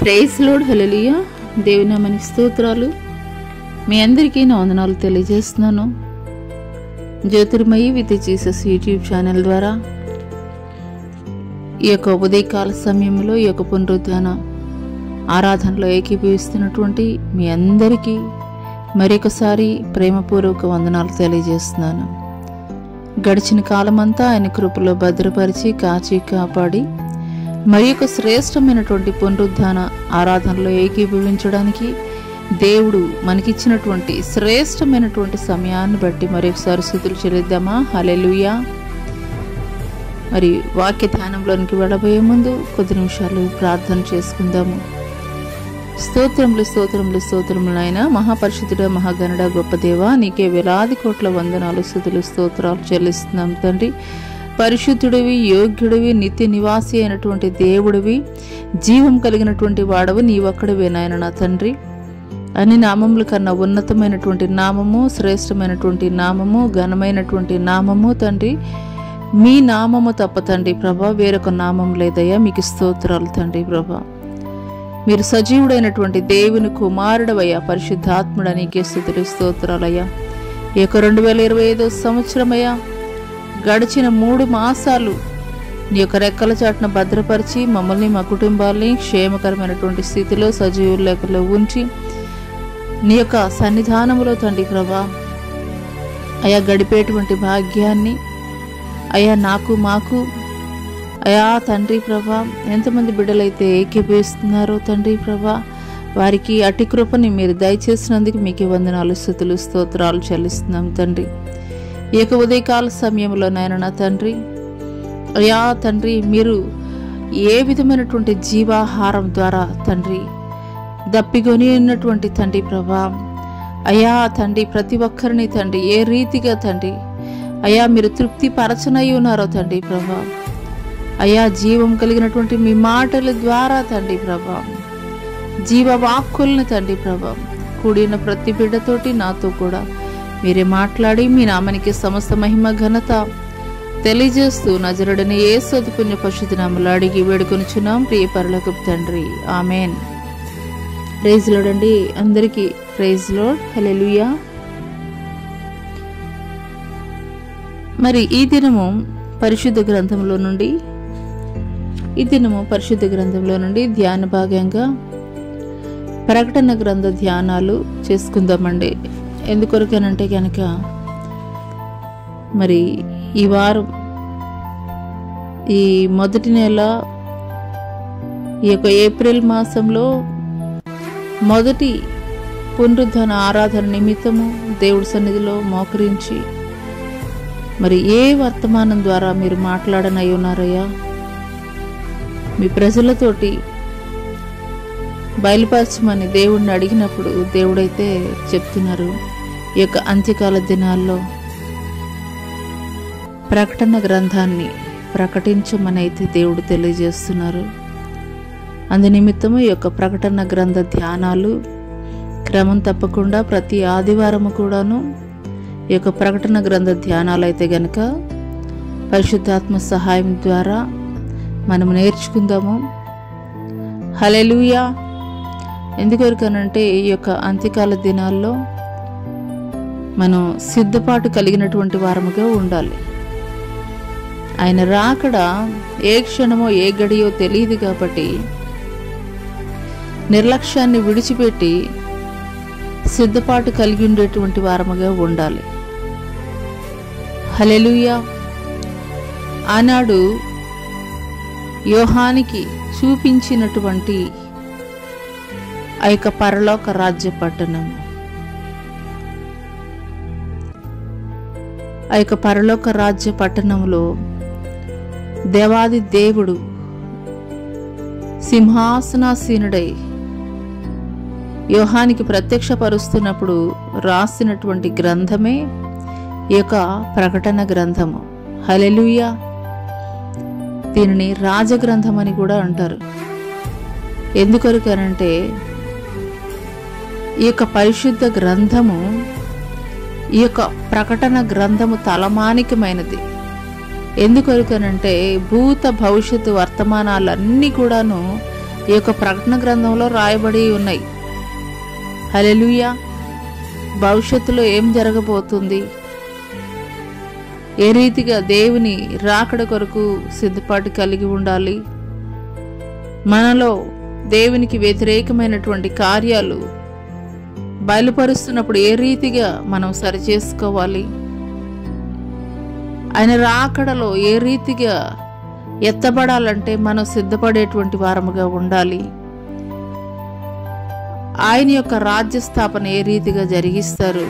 Praise lord, హల్లెలూయా. దేవుని నామానికి స్తోత్రాలు. మీ అందరికీ నా వందనాలు తెలియజేస్తున్నాను. Jyothirmayi with Jesus YouTube channel ద్వారా ఈ యొక్క ఉదయకాల సమయంలో ఈ యొక్క పునరుద్ధాన ఆరాధనలో ఏకీభవిస్తున్నటువంటి మీ అందరికీ మరొకసారి ప్రేమపూర్వక వందనాలు తెలియజేస్తున్నాను. గడిచిన కాలమంతా ఆయన కృపలో భద్రపరిచి కాచి కాపాడి మరి యొక్క శ్రేష్టమైనటువంటి పునరుద్ధాన ఆరాధనలో ఏకీభవించడానికి దేవుడు మనకిచ్చినటువంటి శ్రేష్టమైనటువంటి సమయాన్ని బట్టి మరొకసారి స్తుతులు చెల్లిద్దామా. హల్లెలూయా. మరి వాక్య ధ్యానంలోనికి వెళ్ళబోయే ముందు కొద్ది నిమిషాలు ప్రార్థన చేసుకుందాము. స్తోత్రములు స్తోత్రములు స్తోత్రములు నాయన, మహాపరిశుద్ధుడ, మహాగణుడ, గొప్ప దేవ, నీకే వేలాది కోట్ల వందనాలు స్తుతులు స్తోత్రాలు చెల్లిస్తున్నాం తండ్రి. పరిశుద్ధుడివి, యోగ్యుడివి, నిత్య నివాసి అయినటువంటి దేవుడివి, జీవం కలిగినటువంటి వాడవు నీవొక్కడివే నాయన నా తండ్రి. అన్ని నామముల కన్నా ఉన్నతమైనటువంటి నామము, శ్రేష్టమైనటువంటి నామము, ఘనమైనటువంటి నామము తండ్రి మీ నామము తప్ప తండ్రి ప్రభా వేరొక నామం లేదయ్యా. మీకు స్తోత్రాలు తండ్రి ప్రభా. మీరు సజీవుడైనటువంటి దేవుని కుమారుడవయ్యా, పరిశుద్ధాత్ముడ, నీకే స్తుతులు స్తోత్రాలయ్యా. ఈ యొక్క 2025 సంవత్సరమయ్యా, గడిచిన 3 మాసాలు నీ యొక్క రెక్కల చాటున భద్రపరిచి మమ్మల్ని మా కుటుంబాల్ని క్షేమకరమైనటువంటి స్థితిలో సజీవ లెక్కలో ఉంచి నీ యొక్క సన్నిధానములో తండ్రి ప్రభా అయా గడిపేటువంటి భాగ్యాన్ని అయా మాకు అయా తండ్రి ప్రభా ఎంతమంది బిడ్డలైతే ఏకీభవిస్తున్నారో తండ్రి ప్రభా వారికి అట్టి కృపని మీరు దయచేసినందుకు మీకు వందనాలు స్తుతులు స్తోత్రాలు చెల్లిస్తున్నాం తండ్రి. ఈ యొక్క ఉదయకాల సమయంలో నాయన నా తండ్రి అయా తండ్రి మీరు ఏ విధమైనటువంటి జీవాహారం ద్వారా తండ్రి దప్పికొని ఉన్నటువంటి తండ్రి ప్రభా అయా తండ్రి ప్రతి ఒక్కరిని తండ్రి ఏ రీతిగా తండ్రి అయా మీరు తృప్తి పరచనై ఉన్నారో తండ్రి ప్రభా అయా జీవం కలిగినటువంటి మీ మాటల ద్వారా తండ్రి ప్రభా జీవవాక్కుల్ని తండ్రి ప్రభా కూడిన ప్రతి బిడ్డతోటి నాతో కూడా మీరే మాట్లాడి మీ నామానికి సమస్త మహిమ ఘనత తెలియజేస్తూ నజరుడని యేసు అతి పుణ్య పరిశుద్ధ నామములో అడిగి వేడుకొనుచున్నాం ప్రియ పరలోకపు తండ్రి, ఆమెన్. ప్రైజ్ లార్డ్ అండి అందరికీ. ప్రైజ్ లార్డ్, హల్లెలూయా. మరి ఈ దినము పరిశుద్ధ గ్రంథంలో నుండి ధ్యాన భాగంగా ప్రకటన గ్రంథ ధ్యానాలు చేసుకుందామండి. ఎందుకొరకనంటే కనుక మరి ఈ వారం ఈ మొదటి నెల ఈ యొక్క ఏప్రిల్ మాసంలో మొదటి పునరుద్ధాన ఆరాధన నిమిత్తము దేవుడి సన్నిధిలో మోకరించి మరి ఏ వర్తమానం ద్వారా మీరు మాట్లాడనై ఉన్నారయ్యా, మీ ప్రజలతోటి బయలుపరచమని దేవుడిని అడిగినప్పుడు దేవుడైతే చెప్తున్నారు ఈ యొక్క అంత్యకాల దినాల్లో ప్రకటన గ్రంథాన్ని ప్రకటించమని అయితే దేవుడు తెలియజేస్తున్నారు. అందు నిమిత్తము ఈ యొక్క ప్రకటన గ్రంథ ధ్యానాలు క్రమం తప్పకుండా ప్రతి ఆదివారము కూడాను ఈ యొక్క ప్రకటన గ్రంథ ధ్యానాలు అయితే గనక పరిశుద్ధాత్మ సహాయం ద్వారా మనం నేర్చుకుందాము. హల్లెలూయా. ఎందుకొరకనంటే ఈ యొక్క అంత్యకాల దినాల్లో మనం సిద్ధపాటు కలిగినటువంటి వారముగా ఉండాలి. ఆయన రాకడ ఏ క్షణమో ఏ గడియో తెలియదు కాబట్టి నిర్లక్ష్యాన్ని విడిచిపెట్టి సిద్ధపాటు కలిగి ఉండేటువంటి వారముగా ఉండాలి. హల్లెలూయా. ఆనాడు యోహానికి చూపించినటువంటి ఆ యొక్క పరలోక రాజ్య పట్టణం, ఆ యొక్క పరలోక రాజ్య పట్టణంలో దేవాది దేవుడు సింహాసనాసీనుడై యోహానికి ప్రత్యక్షపరుస్తున్నప్పుడు రాసినటువంటి గ్రంథమే ఈ యొక్క ప్రకటన గ్రంథము. హల్లెలూయా. దీనిని రాజగ్రంథం అని కూడా అంటారు. ఎందుకొరకనంటే ఈ యొక్క పరిశుద్ధ గ్రంథము ఈ యొక్క ప్రకటన గ్రంథము తలమానికమైనది. ఎందుకొరకనంటే భూత భవిష్యత్తు వర్తమానాలన్నీ కూడాను ఈ యొక్క ప్రకటన గ్రంథంలో రాయబడి ఉన్నాయి. హల్లెలూయా. భవిష్యత్తులో ఏం జరగబోతుంది, ఏ రీతిగా దేవుని రాకడ కొరకు సిద్ధపాటు కలిగి ఉండాలి, మనలో దేవునికి వ్యతిరేకమైనటువంటి కార్యాలు బయలుపరుస్తున్నప్పుడు ఏ రీతిగా మనం సరిచేసుకోవాలి, ఆయన రాకడలో ఏ రీతిగా ఎత్తబడాలంటే మనం సిద్ధపడేటువంటి వారముగా ఉండాలి, ఆయన యొక్క రాజ్య స్థాపన ఏ రీతిగా జరిగిస్తారు,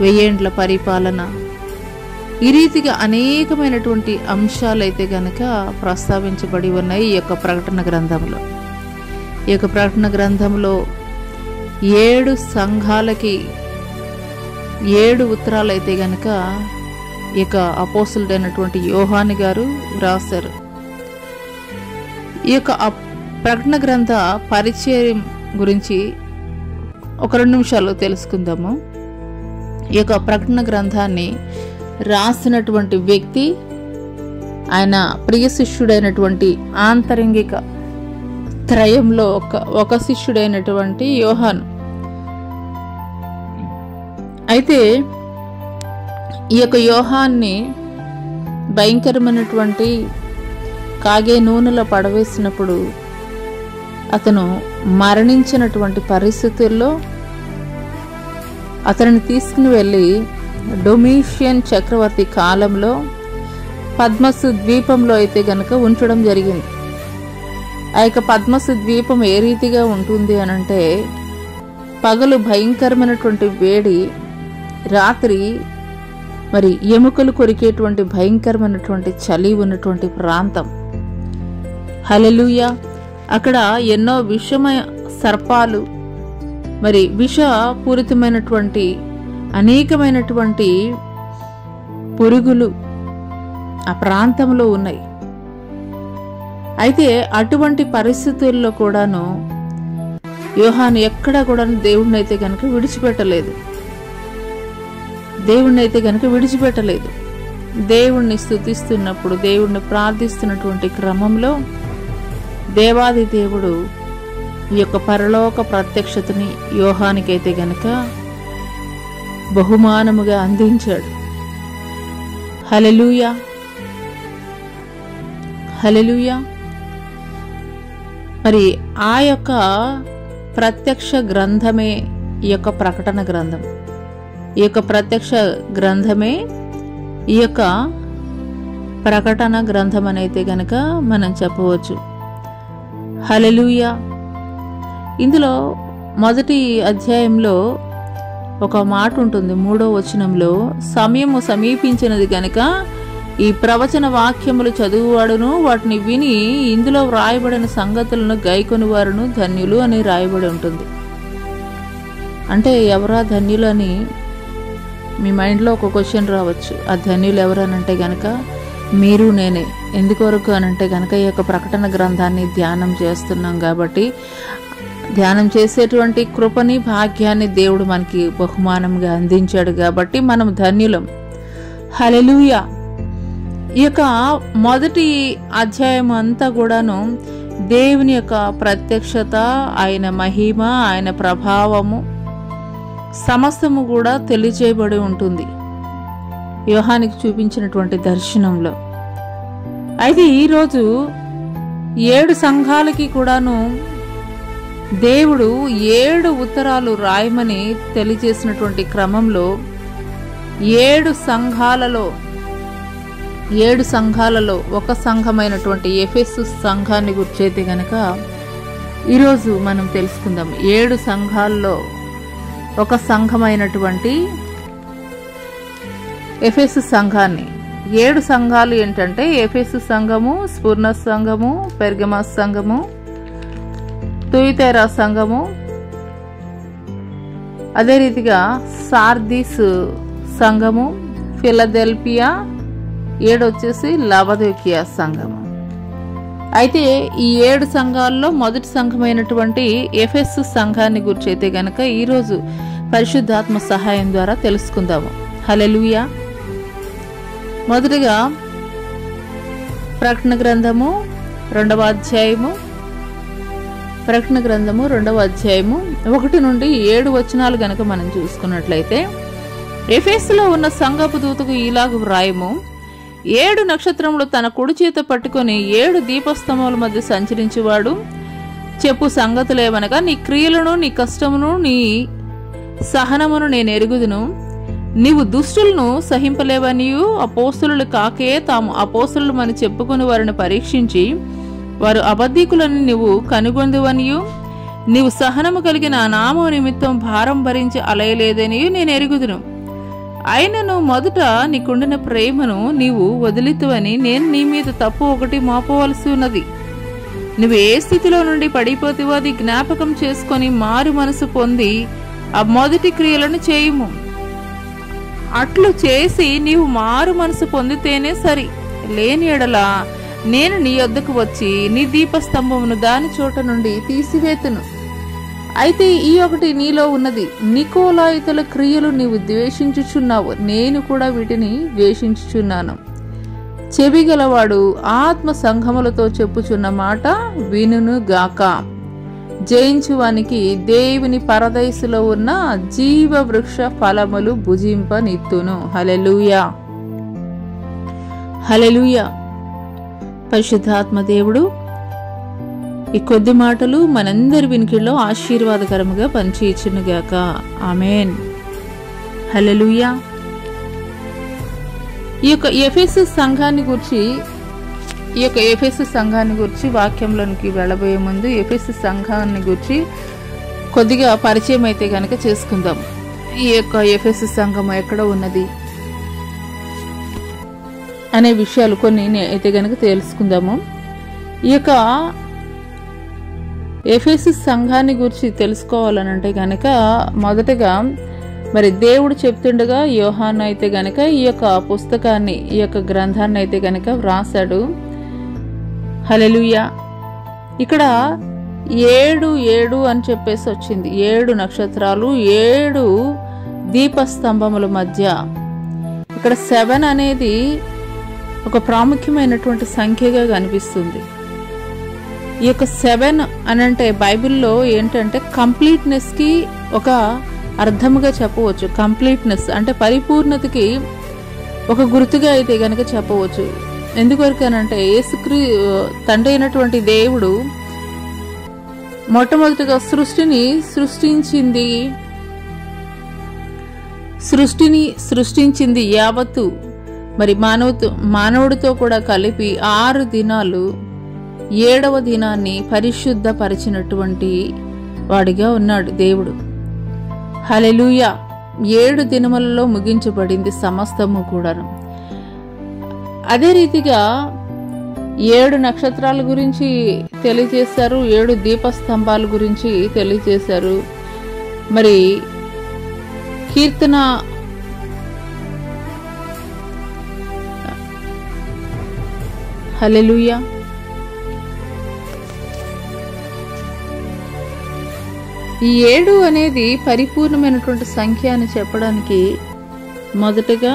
1000 ఏండ్ల పరిపాలన, ఈ రీతిగా అనేకమైనటువంటి అంశాలైతే గనక ప్రస్తావించబడి ఉన్నాయి ఈ యొక్క ప్రకటన గ్రంథంలో. ఈ యొక్క ప్రకటన గ్రంథంలో 7 సంఘాలకి 7 ఉత్తరాలు అయితే గనక ఈ యొక్క అపోస్తలుడైనటువంటి యోహాను గారు రాశారు. ఈ యొక్క ప్రకటన గ్రంథ పరిచయం గురించి ఒక 2 నిమిషాలు తెలుసుకుందాము. ఈ యొక్క ప్రకటన గ్రంథాన్ని రాసినటువంటి వ్యక్తి ఆయన ప్రియ శిష్యుడైనటువంటి ఆంతరంగిక త్రయంలో ఒక శిష్యుడైనటువంటి యోహాను. అయితే ఈ యొక్క యోహాన్ని భయంకరమైనటువంటి కాగే నూనెలో పడవేసినప్పుడు అతను మరణించినటువంటి పరిస్థితుల్లో అతనిని తీసుకుని వెళ్ళి డొమిషియన్ చక్రవర్తి కాలంలో పద్మసు ద్వీపంలో అయితే గనక ఉంచడం జరిగింది. ఆ యొక్క పద్మసు ద్వీపం ఏ రీతిగా ఉంటుంది అనంటే, పగలు భయంకరమైనటువంటి వేడి, రాత్రి మరి ఎముకలు కొరికేటువంటి భయంకరమైనటువంటి చలి ఉన్నటువంటి ప్రాంతం. హల్లెలూయా. అక్కడ ఎన్నో విషమయ సర్పాలు, మరి విషపూరితమైనటువంటి అనేకమైనటువంటి పురుగులు ఆ ప్రాంతంలో ఉన్నాయి. అయితే అటువంటి పరిస్థితుల్లో కూడాను యోహాను ఎక్కడా కూడా దేవుణ్ణి అయితే గనక విడిచిపెట్టలేదు. దేవుణ్ణి స్తుతిస్తున్నప్పుడు, దేవుణ్ణి ప్రార్థిస్తున్నటువంటి క్రమంలో దేవాది దేవుడు ఈ యొక్క పరలోక ప్రత్యక్షతని యోహానికైతే గనక బహుమానముగా అందించాడు. హల్లెలూయా. హల్లెలూయా. మరి ఆ యొక్క ప్రత్యక్ష గ్రంథమే ఈ యొక్క ప్రకటన గ్రంథం. ఈ యొక్క ప్రత్యక్ష గ్రంథమే ఈ యొక్క ప్రకటన గ్రంథం అనైతే గనక మనం చెప్పవచ్చు. హల్లెలూయా. ఇందులో మొదటి అధ్యాయంలో ఒక మాట ఉంటుంది, 3వ వచనంలో, సమయము సమీపించినది గనక ఈ ప్రవచన వాక్యములు చదువువాడును వాటిని విని ఇందులో వ్రాయబడిన సంగతులను గైకొని వారును ధన్యులు అని రాయబడి ఉంటుంది. అంటే ఎవరా ధన్యులు అని మీ మైండ్లో ఒక క్వశ్చన్ రావచ్చు. ఆ ధన్యులు ఎవరనంటే గనక మీరు నేనే. ఎందుకొరకు అనంటే గనక ఈ యొక్క ప్రకటన గ్రంథాన్ని ధ్యానం చేస్తున్నాం కాబట్టి, ధ్యానం చేసేటువంటి కృపని, భాగ్యాన్ని దేవుడు మనకి బహుమానంగా అందించాడు కాబట్టి మనం ధన్యులం. హల్లెలూయా. ఈ యొక్క మొదటి అధ్యాయం అంతా కూడాను దేవుని యొక్క ప్రత్యక్షత, ఆయన మహిమ, ఆయన ప్రభావము సమస్తము కూడా తెలియజేయబడి ఉంటుంది యోహానికి చూపించినటువంటి దర్శనంలో. అయితే ఈరోజు 7 సంఘాలకి కూడాను దేవుడు 7 ఉత్తరాలు రాయమని తెలియజేసినటువంటి క్రమంలో 7 సంఘాలలో ఒక సంఘమైనటువంటి ఎఫెసు సంఘాన్ని గుర్చైతే గనక ఈరోజు మనం తెలుసుకుందాం. 7 సంఘాల్లో ఒక సంఘమైనటువంటి ఎఫెసు సంఘాన్ని, 7 సంఘాలు ఏంటంటే ఎఫెసు సంఘము, స్ఫుర్ణ సంఘము, పెర్గమస్ సంఘము, తుయితైరా సంఘము, అదే రీతిగా సార్దీస్ సంఘము, ఫిలదెల్ఫియా, 7 వచ్చేసి లవదోకియా సంఘము. అయితే ఈ 7 సంఘాల్లో మొదటి సంఘమైనటువంటి ఎఫెసు సంఘాన్ని గురించి గనక ఈరోజు పరిశుద్ధాత్మ సహాయం ద్వారా తెలుసుకుందాము. హల్లెలూయా. మొదటిగా ప్రకటన గ్రంథము 2వ అధ్యాయము ప్రకటన గ్రంథము 2వ అధ్యాయము 1 నుండి 7 వచనాలు గనక మనం చూసుకున్నట్లయితే, ఎఫెసులో ఉన్న సంఘపు దూతకు ఇలాగు వ్రాయము, 7 నక్షత్రములు తన కుడి చేత పట్టుకొని 7 దీపస్తంభముల మధ్య సంచరించేవాడు చెప్పు సంగతులేవనగా, నీ క్రియలను, నీ కష్టమును, నీ సహనమును నేను ఎరుగుదును. నీవు దుష్టులను సహింపలేవనియు, అపోస్తలులు కాకే తాము అపోస్తలుమని చెప్పుకుని వారిని పరీక్షించి వారు అబద్ధికులని నీవు కనుగొందువనియు, నీవు సహనము కలిగిన నామము నిమిత్తం భారం భరించి అలయలేదనియు నేను ఎరుగుదును. అయినను మొదట నీకుండిన ప్రేమను నీవు వదిలితువని నేను నీ మీద తప్పు ఒకటి మోపవలసి ఉన్నది. నువ్వు ఏ స్థితిలో నుండి పడిపోతావో అది జ్ఞాపకం చేసుకొని మారు మనసు పొంది ఆ మొదటి క్రియలను చేయుము. అట్లు చేసి నీవు మారు మనసు పొందితేనే సరి. లేని ఎడల నేను నీ యొద్దకు వచ్చి నీ దీపస్తంభమును దాని చోట నుండి తీసివేతును. అయితే ఈ ఒకటి నీలో ఉన్నది, నికోలాయితుల క్రియలు నీవు ద్వేషించుచున్నావు, నేను కూడా వీటిని ద్వేషించుచున్నాను. చెవిగలవాడు ఆత్మ సంఘములతో చెప్పుచున్న మాట వినును గాక. జయించువానికి దేవుని పరదైసులో ఉన్న జీవ వృక్ష ఫలములు భుజింపనిత్తును. హల్లెలూయా, హల్లెలూయా. పరిశుద్ధాత్మ దేవుడు ఈ కొద్ది మాటలు మనందరి వినికిడిలో ఆశీర్వాదకరముగా పనిచేయుచునుగాక. ఆమేన్. హల్లెలూయా. ఈ యొక్క ఎఫెసు సంఘాన్ని గురించి వాక్యంలోనికి వెళ్ళబోయే ముందు ఎఫెసు సంఘాన్ని గురించి కొద్దిగా పరిచయం అయితే గనక చేసుకుందాం. ఈ యొక్క ఎఫెసు సంఘం ఎక్కడ ఉన్నది అనే విషయాలు కొన్ని అయితే గనక తెలుసుకుందాము. ఈ యొక్క ఎఫెసు సంఘాన్ని గురించి తెలుసుకోవాలనంటే గనక మొదటగా మరి దేవుడు చెప్తుండగా యోహాను అయితే గనక ఈ యొక్క పుస్తకాన్ని, ఈ యొక్క గ్రంథాన్ని అయితే గనక వ్రాసాడు. హల్లెలూయా. ఇక్కడ 7 అని చెప్పేసి వచ్చింది. 7 నక్షత్రాలు, 7 దీపస్తంభముల మధ్య. ఇక్కడ 7 అనేది ఒక ప్రాముఖ్యమైనటువంటి సంఖ్యగా కనిపిస్తుంది. ఈ యొక్క 7 అని అంటే బైబిల్లో ఏంటంటే కంప్లీట్నెస్కి ఒక అర్థముగా చెప్పవచ్చు. కంప్లీట్నెస్ అంటే పరిపూర్ణతకి ఒక గుర్తుగా అయితే గనక చెప్పవచ్చు. ఎందుకొరకనంటే తండ్రి అయినటువంటి దేవుడు మొట్టమొదటిగా సృష్టించింది యావత్తు మరి మానవుడితో కూడా కలిపి 6 దినాలు 7వ దినాన్ని పరిశుద్ధపరిచినటువంటి వాడిగా ఉన్నాడు దేవుడు. హల్లెలూయా. 7 దినములలో ముగించబడింది సమస్తము కూడా. అదే రీతిగా 7 నక్షత్రాల గురించి తెలియజేశారు, 7 దీపస్తంభాల గురించి తెలియజేశారు. మరి కీర్తన హల్లెలూయా. ఈ 7 అనేది పరిపూర్ణమైనటువంటి సంఖ్య అని చెప్పడానికి మొదటగా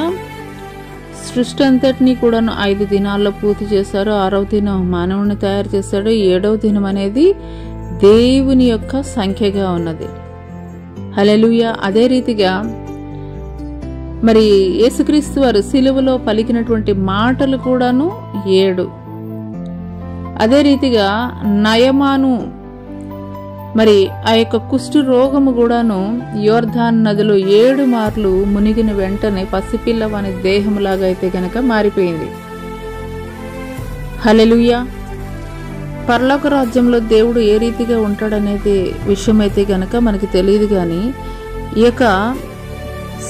సృష్టి అంతటినీ కూడా 5 దినాల్లో పూర్తి చేశారు. 6వ దినం మానవుని తయారు చేశాడు. 7వ దినం అనేది దేవుని యొక్క సంఖ్యగా ఉన్నది. హల్లెలూయా. అదే రీతిగా మరి యేసుక్రీస్తు వారు సిలువలో పలికినటువంటి మాటలు కూడాను 7. అదే రీతిగా నయమాను మరి ఆ యొక్క కుష్టు రోగము కూడాను యోర్దాను నదిలో 7 మార్లు మునిగిన వెంటనే పసిపిల్లవాని దేహములాగా అయితే గనక మారిపోయింది. హల్లెలూయా. పరలోక రాజ్యంలో దేవుడు ఏ రీతిగా ఉంటాడనేది విషయం అయితే గనక మనకి తెలియదు. కానీ ఈ యొక్క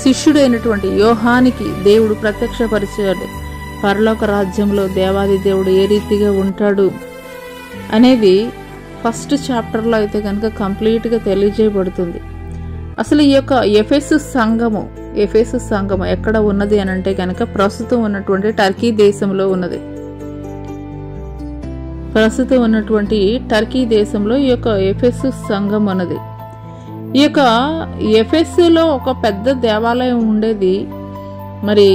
శిష్యుడైనటువంటి యోహానికి దేవుడు ప్రత్యక్షపరిచాడు. పరలోక రాజ్యంలో దేవాది దేవుడు ఏ రీతిగా ఉంటాడు అనేది ఫస్ట్ చాప్టర్లో అయితే కనుక కంప్లీట్గా తెలియజేయబడుతుంది. అసలు ఈ యొక్క ఎఫెసు సంఘము ఎక్కడ ఉన్నది అని అంటే కనుక ప్రస్తుతం ఉన్నటువంటి టర్కీ దేశంలో ఉన్నది. ప్రస్తుతం ఉన్నటువంటి టర్కీ దేశంలో ఈ యొక్క ఎఫెసు సంఘం ఉన్నది. ఈ యొక్క ఎఫెసులో ఒక పెద్ద దేవాలయం ఉండేది. మరి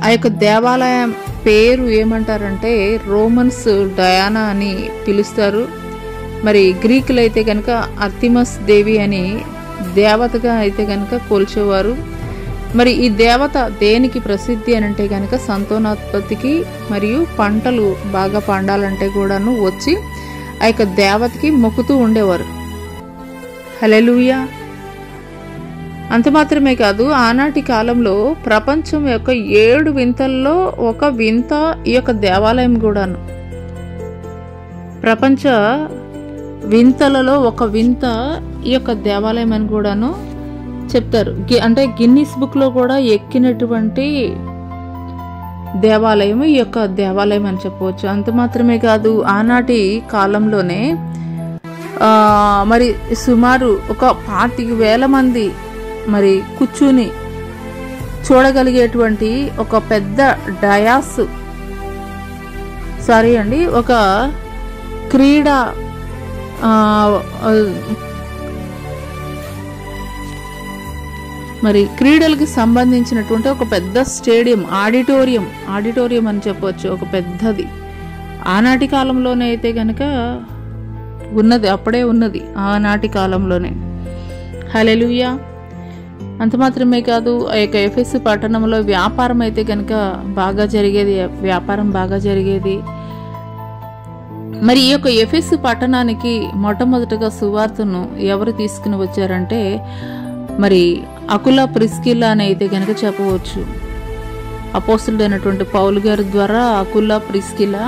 ఆ యొక్క దేవాలయం పేరు ఏమంటారంటే రోమన్స్ డయానా అని పిలుస్తారు. మరి గ్రీకులు అయితే కనుక అర్తిమస్ దేవి అని దేవతగా అయితే కనుక కొలిచేవారు. మరి ఈ దేవత దేనికి ప్రసిద్ధి అని అంటే కనుక సంతానోత్పత్తికి మరియు పంటలు బాగా పండాలంటే కూడాను వచ్చి ఆ యొక్క దేవతకి మొక్కుతూ ఉండేవారు. హల్లెలూయా. అంత మాత్రమే కాదు, ఆనాటి కాలంలో ప్రపంచం యొక్క 7 వింతల్లో ఒక వింత ఈ యొక్క దేవాలయం కూడాను. ప్రపంచ వింతలలో ఒక వింత ఈ యొక్క దేవాలయం అని కూడాను చెప్తారు. అంటే గిన్నిస్ బుక్లో కూడా ఎక్కినటువంటి దేవాలయం ఈ యొక్క దేవాలయం అని చెప్పవచ్చు. అంత మాత్రమే కాదు, ఆనాటి కాలంలోనే మరి సుమారు ఒక 25,000 మంది మరి కూర్చుని చూడగలిగేటువంటి ఒక పెద్ద డయాస్ ఒక క్రీడా మరి క్రీడలకి సంబంధించినటువంటి ఒక పెద్ద స్టేడియం, ఆడిటోరియం అని చెప్పవచ్చు. ఒక పెద్దది ఆనాటి కాలంలోనే అయితే కనుక ఉన్నది, అప్పుడే ఉన్నది ఆనాటి కాలంలోనే. హల్లెలూయా. అంత మాత్రమే కాదు, ఆ యొక్క ఎఫెసు పట్టణంలో వ్యాపారం అయితే కనుక వ్యాపారం బాగా జరిగేది. మరి ఈ యొక్క ఎఫెసు పట్టణానికి మొట్టమొదటిగా సువార్తను ఎవరు తీసుకుని వచ్చారంటే మరి అకుల ప్రిస్కిల్లా అని అయితే కనుక చెప్పవచ్చు. అపోస్తులుడైనటువంటి పౌలు గారి ద్వారా అకుల ప్రిస్కిల్లా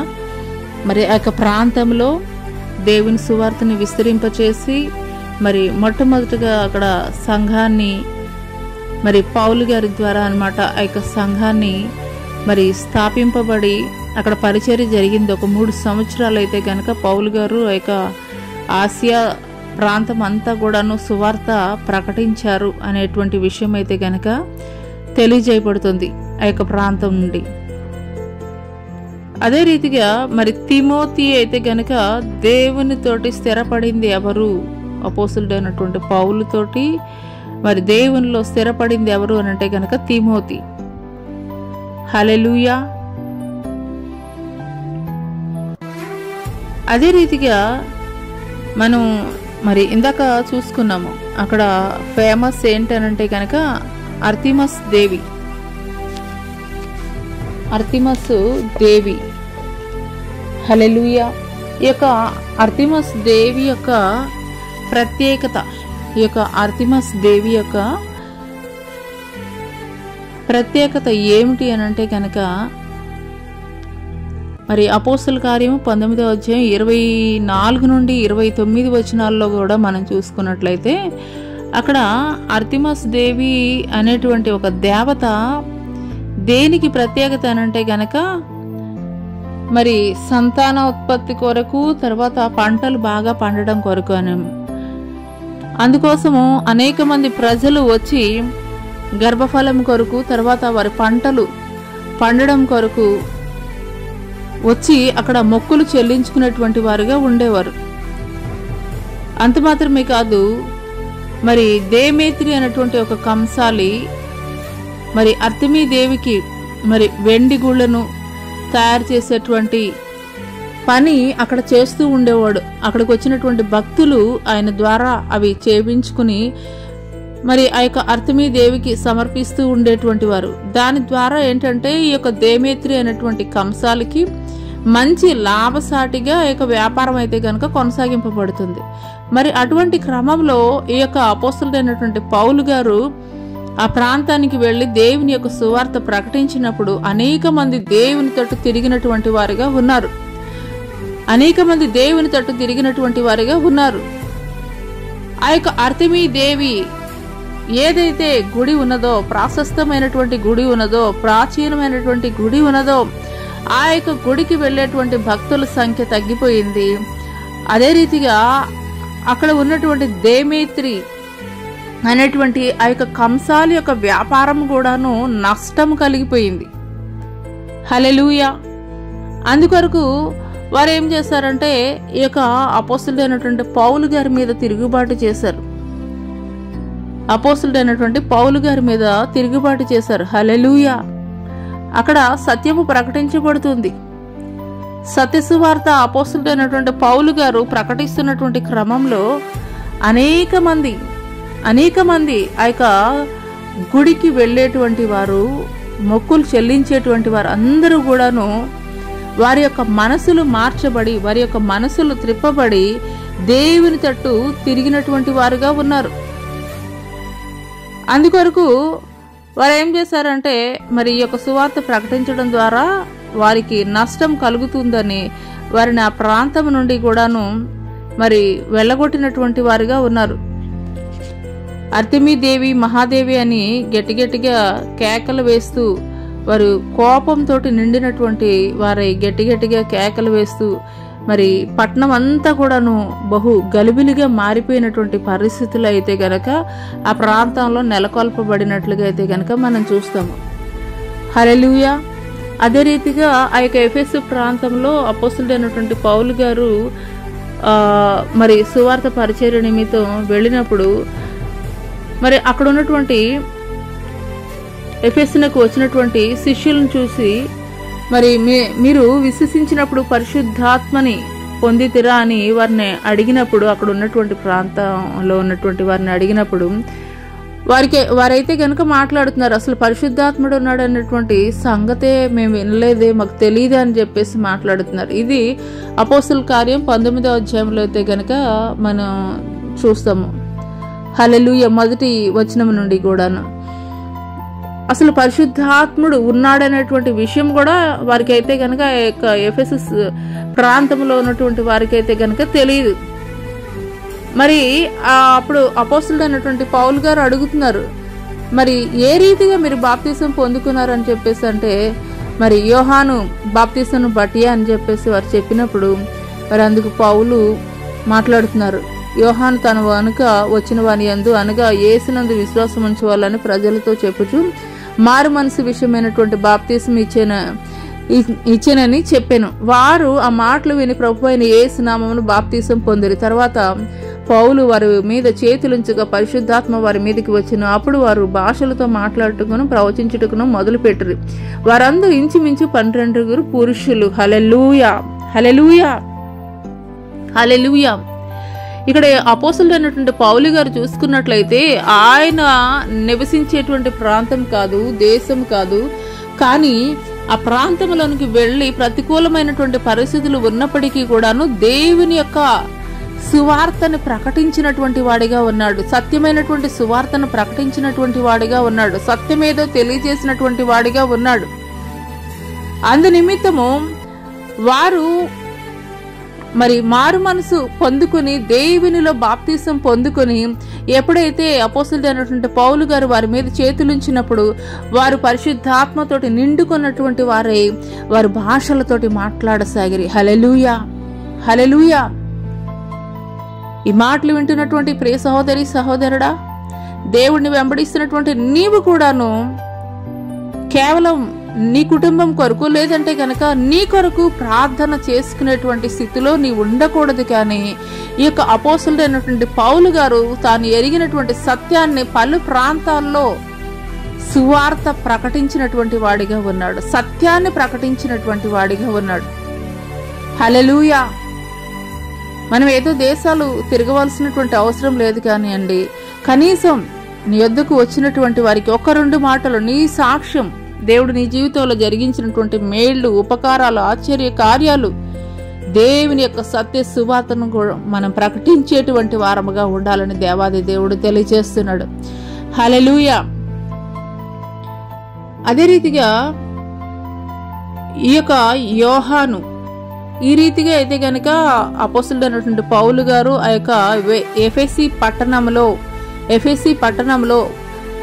మరి ఆ యొక్క ప్రాంతంలో దేవుని సువార్తని విస్తరింపచేసి మరి మొట్టమొదటిగా అక్కడ సంఘాన్ని మరి పౌలు గారి ద్వారా అన్నమాట ఆ యొక్క సంఘాన్ని మరి స్థాపింపబడి అక్కడ పరిచర్య జరిగింది. ఒక 3 సంవత్సరాలు అయితే కనుక పౌలు గారు ఆ యొక్క ఆసియా ప్రాంతం అంతా కూడాను సువార్త ప్రకటించారు అనేటువంటి విషయం అయితే కనుక తెలియజేయబడుతుంది ఆ యొక్క ప్రాంతం నుండి. అదే రీతిగా మరి తిమోతి అయితే కనుక దేవునితోటి స్థిరపడింది ఎవరు? అపోస్తులుడైనటువంటి పౌలుతోటి మరి దేవునిలో స్థిరపడింది ఎవరు అని అంటే కనుక తిమోతి. హల్లెలూయా. అదే రీతిగా మనం మరి ఇందాక చూసుకున్నాము, అక్కడ ఫేమస్ ఏంటనంటే కనుక అర్తిమస్ దేవి. హల్లెలూయా. ఈ యొక్క అర్తిమస్ దేవి యొక్క ప్రత్యేకత, ఈ యొక్క అర్తిమస్ దేవి యొక్క ప్రత్యేకత ఏమిటి అని అంటే కనుక మరి అపోస్తల కార్యము 19వ అధ్యాయం 24 నుండి 29 వచనాల్లో కూడా మనం చూసుకున్నట్లయితే అక్కడ అర్తిమస్ దేవి అనేటువంటి ఒక దేవత దేనికి ప్రత్యేకత అనంటే గనక మరి సంతానోత్పత్తి కొరకు, తర్వాత పంటలు బాగా పండడం కొరకు అని. అందుకోసము అనేక మంది ప్రజలు వచ్చి గర్భఫలం కొరకు, తర్వాత వారి పంటలు పండడం కొరకు వచ్చి అక్కడ మొక్కులు చెల్లించుకునేటువంటి వారుగా ఉండేవారు. అంత మాత్రమే కాదు, మరి దేమేత్రి అనేటువంటి ఒక కంసాలి మరి అర్తిమీ దేవికి మరి వెండి గుళ్ళను తయారు చేసేటువంటి పని అక్కడ చేస్తూ ఉండేవాడు. అక్కడికి వచ్చినటువంటి భక్తులు ఆయన ద్వారా అవి చేయించుకుని మరి ఆ యొక్క అర్తిమీ దేవికి సమర్పిస్తూ ఉండేటువంటి వారు. దాని ద్వారా ఏంటంటే ఈ యొక్క దేమేత్రి అనేటువంటి కంసాలికి మంచి లాభసాటిగా ఈ యొక్క వ్యాపారం అయితే కనుక కొనసాగింపబడుతుంది. మరి అటువంటి క్రమంలో ఈ యొక్క అపోస్తలుడైనటువంటి పౌలు గారు ఆ ప్రాంతానికి వెళ్లి దేవుని యొక్క సువార్త ప్రకటించినప్పుడు అనేక మంది దేవుని తట్టు తిరిగినటువంటి వారిగా ఉన్నారు. ఆ యొక్క అర్తిమీ దేవి ఏదైతే గుడి ఉన్నదో, ప్రాశస్తమైనటువంటి గుడి ఉన్నదో, ప్రాచీనమైనటువంటి గుడి ఉన్నదో, ఆ యొక్క గుడికి వెళ్ళేటువంటి భక్తుల సంఖ్య తగ్గిపోయింది. అదే రీతిగా అక్కడ ఉన్నటువంటి దేమేత్రి అనేటువంటి ఆ యొక్క కంసాలి యొక్క వ్యాపారం కూడాను నష్టం కలిగిపోయింది. హల్లెలూయా. అందుకొరకు వారు ఏం చేశారంటే ఈ యొక్క అపోస్తలుడైనటువంటి పౌలు గారి మీద తిరుగుబాటు చేశారు. హల్లెలూయా. అక్కడ సత్యము ప్రకటించబడుతుంది. సత్యసువార్త అపోస్తలుడైనటువంటి పౌలు గారు ప్రకటిస్తున్నటువంటి క్రమంలో అనేక మంది ఆ యొక్క గుడికి వెళ్ళేటువంటి వారు, మొక్కులు చెల్లించేటువంటి వారు అందరూ కూడాను వారి యొక్క మనసులు మార్చబడి, వారి యొక్క మనసులు త్రిప్పబడి దేవుని తట్టు తిరిగినటువంటి వారుగా ఉన్నారు. అందుకొరకు వారు ఏం చేశారంటే, మరి ఈ యొక్క సువార్త ప్రకటించడం ద్వారా వారికి నష్టం కలుగుతుందని వారిని ఆ ప్రాంతం నుండి కూడాను మరి వెళ్ళగొట్టినటువంటి వారుగా ఉన్నారు. అర్తెమీదేవి, మహాదేవి అని గట్టిగా కేకలు వేస్తూ, వారు కోపంతో నిండినటువంటి వారి గట్టిగా కేకలు వేస్తూ మరి పట్టణం అంతా కూడాను బహు గలిబిలిగా మారిపోయినటువంటి పరిస్థితులు అయితే గనక ఆ ప్రాంతంలో నెలకొల్పబడినట్లుగా అయితే గనక మనం చూస్తాము. హల్లెలూయా. అదే రీతిగా ఆ యొక్క ఎఫెసు ప్రాంతంలో అపోస్తలుడైనటువంటి పౌలు గారు మరి సువార్త పరిచర్య నిమిత్తం వెళ్ళినప్పుడు మరి అక్కడ ఉన్నటువంటి ఎఫెసునకు వచ్చినటువంటి శిష్యులను చూసి, మరి మీరు విశ్వసించినప్పుడు పరిశుద్ధాత్మని పొందితిరా అని వారిని అడిగినప్పుడు, అక్కడ ఉన్నటువంటి ప్రాంతంలో ఉన్నటువంటి వారిని అడిగినప్పుడు వారైతే కనుక మాట్లాడుతున్నారు, అసలు పరిశుద్ధాత్ముడు ఉన్నాడు అన్నటువంటి సంగతే మేము వినలేదే, మాకు తెలియదే అని చెప్పేసి మాట్లాడుతున్నారు. ఇది అపోస్తల కార్యం 19వ అధ్యాయంలో అయితే కనుక మనం చూస్తాము. హల్లెలూయా. మొదటి వచనం నుండి కూడాను అసలు పరిశుద్ధాత్ముడు ఉన్నాడనేటువంటి విషయం కూడా వారికి అయితే కనుక ఎఫెసస్ ప్రాంతంలో ఉన్నటువంటి వారికి అయితే కనుక తెలియదు. మరి అప్పుడు అపోస్తలుడైనటువంటి పౌలు గారు అడుగుతున్నారు, మరి ఏ రీతిగా మీరు బాప్తిసం పొందుకున్నారు అని చెప్పేసి అంటే, మరి యోహాను బాప్తిసం బట్టి అని చెప్పేసి వారు చెప్పినప్పుడు మరి అందుకు పౌలు మాట్లాడుతున్నారు, యోహాను తన వెనుక వచ్చిన వాని యందు అనగా యేసునందు విశ్వాసం ఉంచవాలని ప్రజలతో చెప్పుచు మారు మనసు విషయమైనటువంటి బాప్తిసం ఇచ్చానని చెప్పాను. వారు ఆ మాటలు విని ప్రభువైన అయిన యేసు నామమును బాప్తిసం పొందిరి. తర్వాత పౌలు వారి మీద చేతులుంచగా పరిశుద్ధాత్మ వారి మీదకి వచ్చిన. అప్పుడు వారు భాషలతో మాట్లాడుటకును ప్రవచించుటకును మొదలు పెట్టరు. వారందరూ ఇంచుమించు 12 పురుషులు. హల్లెలూయా, హల్లెలూయా, హల్లెలూయా. ఇక్కడ అపోస్తలుడైనటువంటి పౌలు గారు చూసుకున్నట్లయితే ఆయన నివసించేటువంటి ప్రాంతం కాదు, దేశం కాదు, కానీ ఆ ప్రాంతంలోనికి వెళ్ళి ప్రతికూలమైనటువంటి పరిస్థితులు ఉన్నప్పటికీ కూడాను దేవుని యొక్క సువార్తను ప్రకటించినటువంటి వాడిగా ఉన్నాడు. సత్యమైనటువంటి సువార్తను ప్రకటించినటువంటి వాడిగా ఉన్నాడు. సత్యమేదో తెలియజేసినటువంటి వాడిగా ఉన్నాడు. అందు నిమిత్తము వారు మరి మారు మనసు పొందుకుని దేవునిలో బాప్తిసం పొందుకొని ఎప్పుడైతే అపోస్తలుడైనటువంటి పౌలు గారు వారి మీద చేతులుంచినప్పుడు వారు పరిశుద్ధాత్మతోటి నిండుకున్నటువంటి వారై వారు భాషలతోటి మాట్లాడసాగిరి. హల్లెలూయా, హల్లెలూయా. ఈ మాటలు వింటున్నటువంటి ప్రియ సహోదరి సహోదరుడా, దేవుడిని వెంబడిస్తున్నటువంటి నీవు కూడాను కేవలం నీ కుటుంబం కొరకు లేదంటే కనుక నీ కొరకు ప్రార్థన చేసుకునేటువంటి స్థితిలో నీ ఉండకూడదు. కానీ ఈ యొక్క అపోస్తలుడైనటువంటి పౌలు గారు తాను ఎరిగినటువంటి సత్యాన్ని పలు ప్రాంతాల్లో సువార్త ప్రకటించినటువంటి వాడిగా ఉన్నాడు. సత్యాన్ని ప్రకటించినటువంటి వాడిగా ఉన్నాడు. హల్లెలూయా. మనం ఏదో దేశాలు తిరగవలసినటువంటి అవసరం లేదు కానీ అండి, కనీసం నీ యొద్దకు వచ్చినటువంటి వారికి 1-2 మాటలు నీ సాక్ష్యం, దేవుడు నీ జీవితంలో జరిగించినటువంటి మేళ్లు, ఉపకారాలు, ఆశ్చర్య కార్యాలు, దేవుని యొక్క సత్య సువార్తను కూడా మనం ప్రకటించేటువంటి వారముగా ఉండాలని దేవాది దేవుడు తెలియజేస్తున్నాడు. హల్లెలూయా. అదే రీతిగా ఈ యొక్క యోహాను ఈ రీతిగా అయితే గనక అపోస్తలుడైనటువంటి పౌలు గారు ఆ యొక్క ఎఫెసీ పట్టణంలో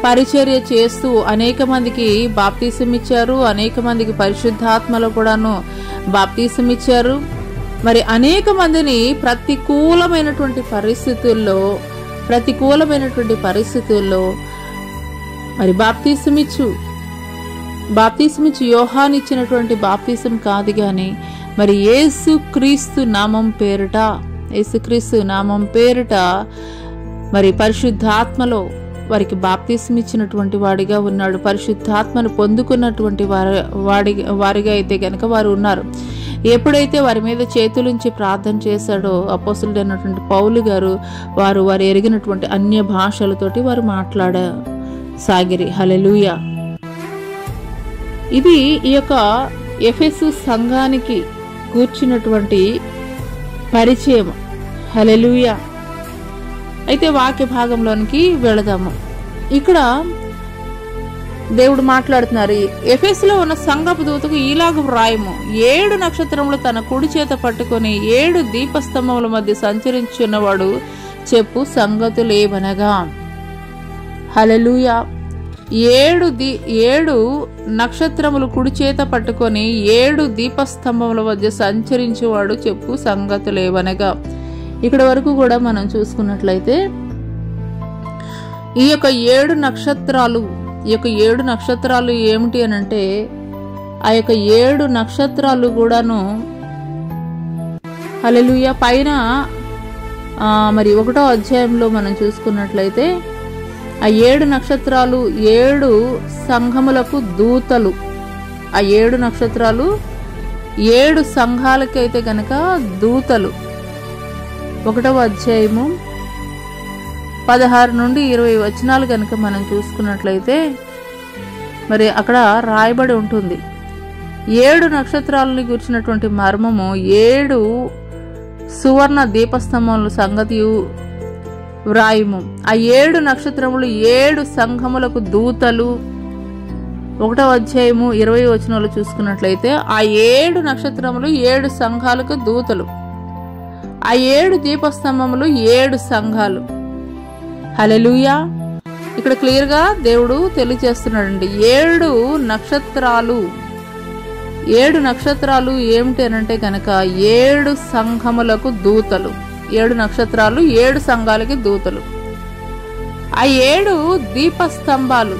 పరిచర్య చేస్తూ అనేక మందికి బాప్తిసం ఇచ్చారు. అనేక మందికి పరిశుద్ధాత్మలో కూడాను బాప్తిసం ఇచ్చారు. మరి అనేక మందిని ప్రతికూలమైనటువంటి పరిస్థితుల్లో మరి బాప్తిసం ఇచ్చు యోహాను ఇచ్చినటువంటి బాప్తిసం కాదు గాని మరి యేసుక్రీస్తు నామం పేరిట మరి పరిశుద్ధాత్మలో వారికి బాప్తిస్మ ఇచ్చినటువంటి వాడిగా ఉన్నాడు. పరిశుద్ధాత్మను పొందుకున్నటువంటి వారిగా అయితే కనుక వారు ఉన్నారు. ఎప్పుడైతే వారి మీద చేతులుంచి ప్రార్థన చేశాడో అపోస్తలుడైనటువంటి పౌలు గారు వారు ఎరిగినటువంటి అన్య భాషలతోటి వారు మాట్లాడసాగిరి. హల్లెలూయా. ఇది ఈ యొక్క ఎఫెసు సంఘానికి కూర్చున్నటువంటి పరిచయం. హల్లెలూయా. అయితే వాక్య భాగంలోనికి వెళదాము. ఇక్కడ దేవుడు మాట్లాడుతున్నారు, ఎఫెసులో ఉన్న సంఘపు దూతకు ఈలాగు వ్రాయము, 7 నక్షత్రములు తన కుడి చేత పట్టుకొని 7 దీపస్తంభముల మధ్య సంచరించున్నవాడు చెప్పు సంగతులేవనగా. హల్లెలూయా. 7 నక్షత్రములు కుడి చేత పట్టుకొని 7 దీపస్తంభముల మధ్య సంచరించేవాడు చెప్పు సంగతులేవనగా. ఇక్కడ వరకు కూడా మనం చూసుకున్నట్లయితే ఈ యొక్క 7 నక్షత్రాలు ఏమిటి అని అంటే, ఆ యొక్క 7 నక్షత్రాలు కూడాను హల్లెలూయా పైన మరి 1వ అధ్యాయంలో మనం చూసుకున్నట్లయితే ఆ 7 నక్షత్రాలు 7 సంఘములకు దూతలు. ఆ 7 నక్షత్రాలు 7 సంఘాలకైతే గనక దూతలు. 1వ అధ్యాయము 16 నుండి 20 వచనాలు కనుక మనం చూసుకున్నట్లయితే మరి అక్కడ రాయబడి ఉంటుంది, 7 నక్షత్రాలని గురించినటువంటి మర్మము, 7 సువర్ణ దీపస్తంభముల సంగతి వ్రాయము. ఆ 7 నక్షత్రములు 7 సంఘములకు దూతలు. 1వ అధ్యాయము 20 వచనాలు చూసుకున్నట్లయితే ఆ 7 నక్షత్రములు 7 సంఘాలకు దూతలు. ఆ 7 దీపస్తంభములు 7 సంఘాలు. హల్లెలూయా. ఇక్కడ క్లియర్ గా దేవుడు తెలియజేస్తున్నాడండి. 7 నక్షత్రాలు ఏమిటి అనంటే కనుక 7 సంఘములకు దూతలు. 7 నక్షత్రాలు 7 సంఘాలకి దూతలు. ఆ 7 దీపస్తంభాలు,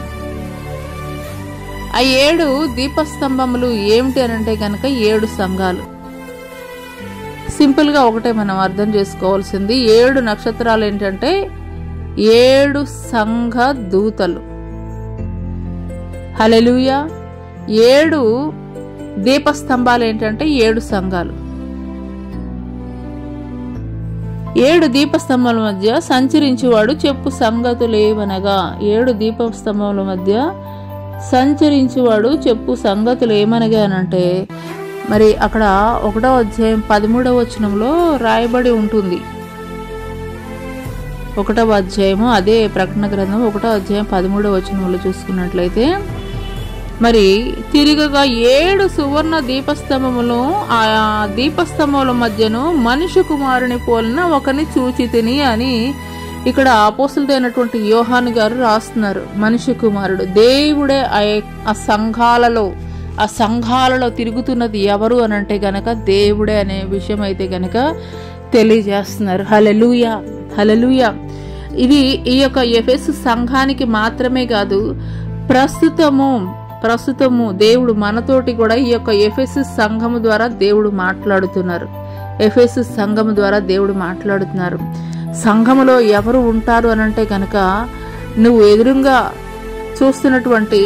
ఆ 7 దీపస్తంభములు ఏమిటి అనంటే కనుక 7 సంఘాలు. సింపుల్ గా ఒకటే మనం అర్థం చేసుకోవాల్సింది, 7 నక్షత్రాలు ఏంటంటే 7 సంఘ దూతలు. హల్లెలూయా. 7 దీపస్తంభాలు ఏంటంటే 7 సంఘాలు. 7 దీపస్తంభాల మధ్య సంచరించేవాడు చెప్పు సంగతులేమనగా. 7 దీపస్తంభాల మధ్య సంచరించేవాడు చెప్పు సంగతులు ఏమనగా అనంటే మరి అక్కడ 1వ అధ్యాయం 13వ వచనంలో రాయబడి ఉంటుంది. 1వ అధ్యాయము అదే ప్రకటన గ్రంథం 1వ అధ్యాయం 13వ వచనంలో చూసుకున్నట్లయితే మరి తిరిగగా 7 సువర్ణ దీపస్తంభములు, ఆ దీపస్తంభముల మధ్యను మనిషి కుమారుని పోలిన ఒకని చూచితిని అని ఇక్కడ అపోస్తలుడైనటువంటి యోహాను గారు రాస్తున్నారు. మనిషి కుమారుడు దేవుడే. ఆ సంఘాలలో తిరుగుతున్నది ఎవరు అనంటే గనక దేవుడే అనే విషయం అయితే గనక తెలియజేస్తున్నారు. హల్లెలూయా. హల్లెలూయా. ఇది ఈ యొక్క ఎఫెసు సంఘానికి మాత్రమే కాదు, ప్రస్తుతము దేవుడు మనతోటి కూడా ఈ యొక్క ఎఫెసు సంఘము ద్వారా దేవుడు మాట్లాడుతున్నారు. ఎఫెసు సంఘము ద్వారా దేవుడు మాట్లాడుతున్నారు. సంఘములో ఎవరు ఉంటారు అనంటే కనుక నువ్వు ఎదురుగా చూస్తున్నటువంటి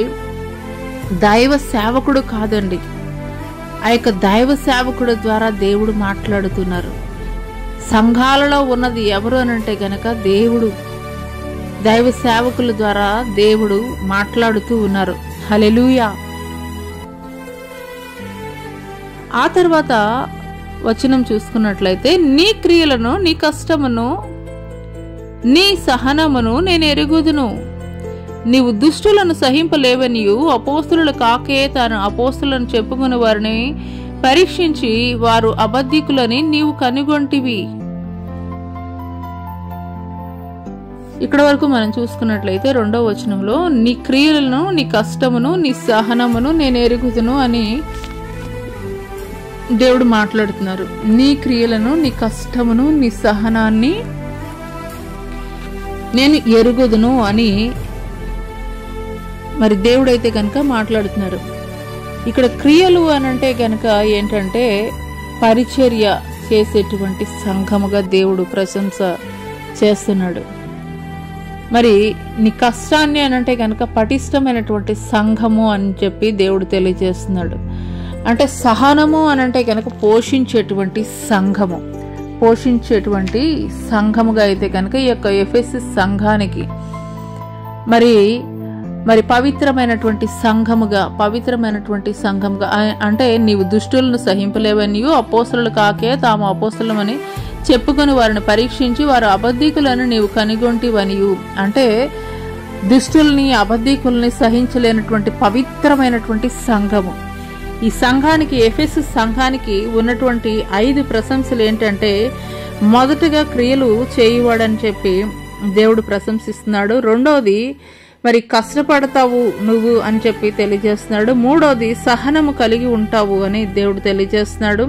దైవ సేవకుడు కాదండి, ఆ యొక్క దైవ సేవకుడు ద్వారా దేవుడు మాట్లాడుతున్నారు. సంఘాలలో ఉన్నది ఎవరు అనంటే గనక దేవుడు, దైవ సేవకుల ద్వారా దేవుడు మాట్లాడుతూ ఉన్నారు. హల్లెలూయా. ఆ తర్వాత వచనం చూసుకున్నట్లయితే నీ క్రియలను, నీ కష్టమును, నీ సహనమును నేను ఎరుగుదును. నీవు దుష్టులను సహింపలేవనియు అపోస్తులు కాకే తాను అపోస్తులను చెప్పుకుని వారిని పరీక్షించి వారు అబద్ధికులని నీవు కనుగొంటివి. ఇక్కడ వరకు మనం చూసుకున్నట్లయితే 2వ వచనంలో నీ క్రియలను, నీ కష్టమును, నీ సహనమును నేను ఎరుగుదును అని దేవుడు మాట్లాడుతున్నారు. నీ క్రియలను, నీ కష్టమును, నీ సహనాన్ని నేను ఎరుగుదును అని మరి దేవుడైతే కనుక మాట్లాడుతున్నారు. ఇక్కడ క్రియలు అనంటే కనుక ఏంటంటే పరిచర్య చేసేటువంటి సంఘముగా దేవుడు ప్రశంస చేస్తున్నాడు. మరి నీ కష్టాన్ని అని అంటే కనుక పటిష్టమైనటువంటి సంఘము అని చెప్పి దేవుడు తెలియజేస్తున్నాడు. అంటే సహనము అని అంటే కనుక పోషించేటువంటి సంఘముగా అయితే కనుక ఈ యొక్క ఎఫెసీ సంఘానికి మరి పవిత్రమైనటువంటి సంఘముగా అంటే నీవు దుష్టులను సహింపలేవనియు అపోస్తలులు కాకే తాము అపోస్తలమని చెప్పుకొని వారిని పరీక్షించి వారు అబద్ధికులను నీవు కనిగొంటివనియు. అంటే దుష్టుల్ని అబద్ధికుల్ని సహించలేనటువంటి పవిత్రమైనటువంటి సంఘము. ఈ సంఘానికి, ఎఫెసు సంఘానికి ఉన్నటువంటి 5 ప్రశంసలు ఏంటంటే, మొదటగా క్రియలు చేయువాడని చెప్పి దేవుడు ప్రశంసిస్తున్నాడు. రెండవది మరి కష్టపడతావు నువ్వు అని చెప్పి తెలియజేస్తున్నాడు. మూడవది సహనము కలిగి ఉంటావు అని దేవుడు తెలియజేస్తున్నాడు.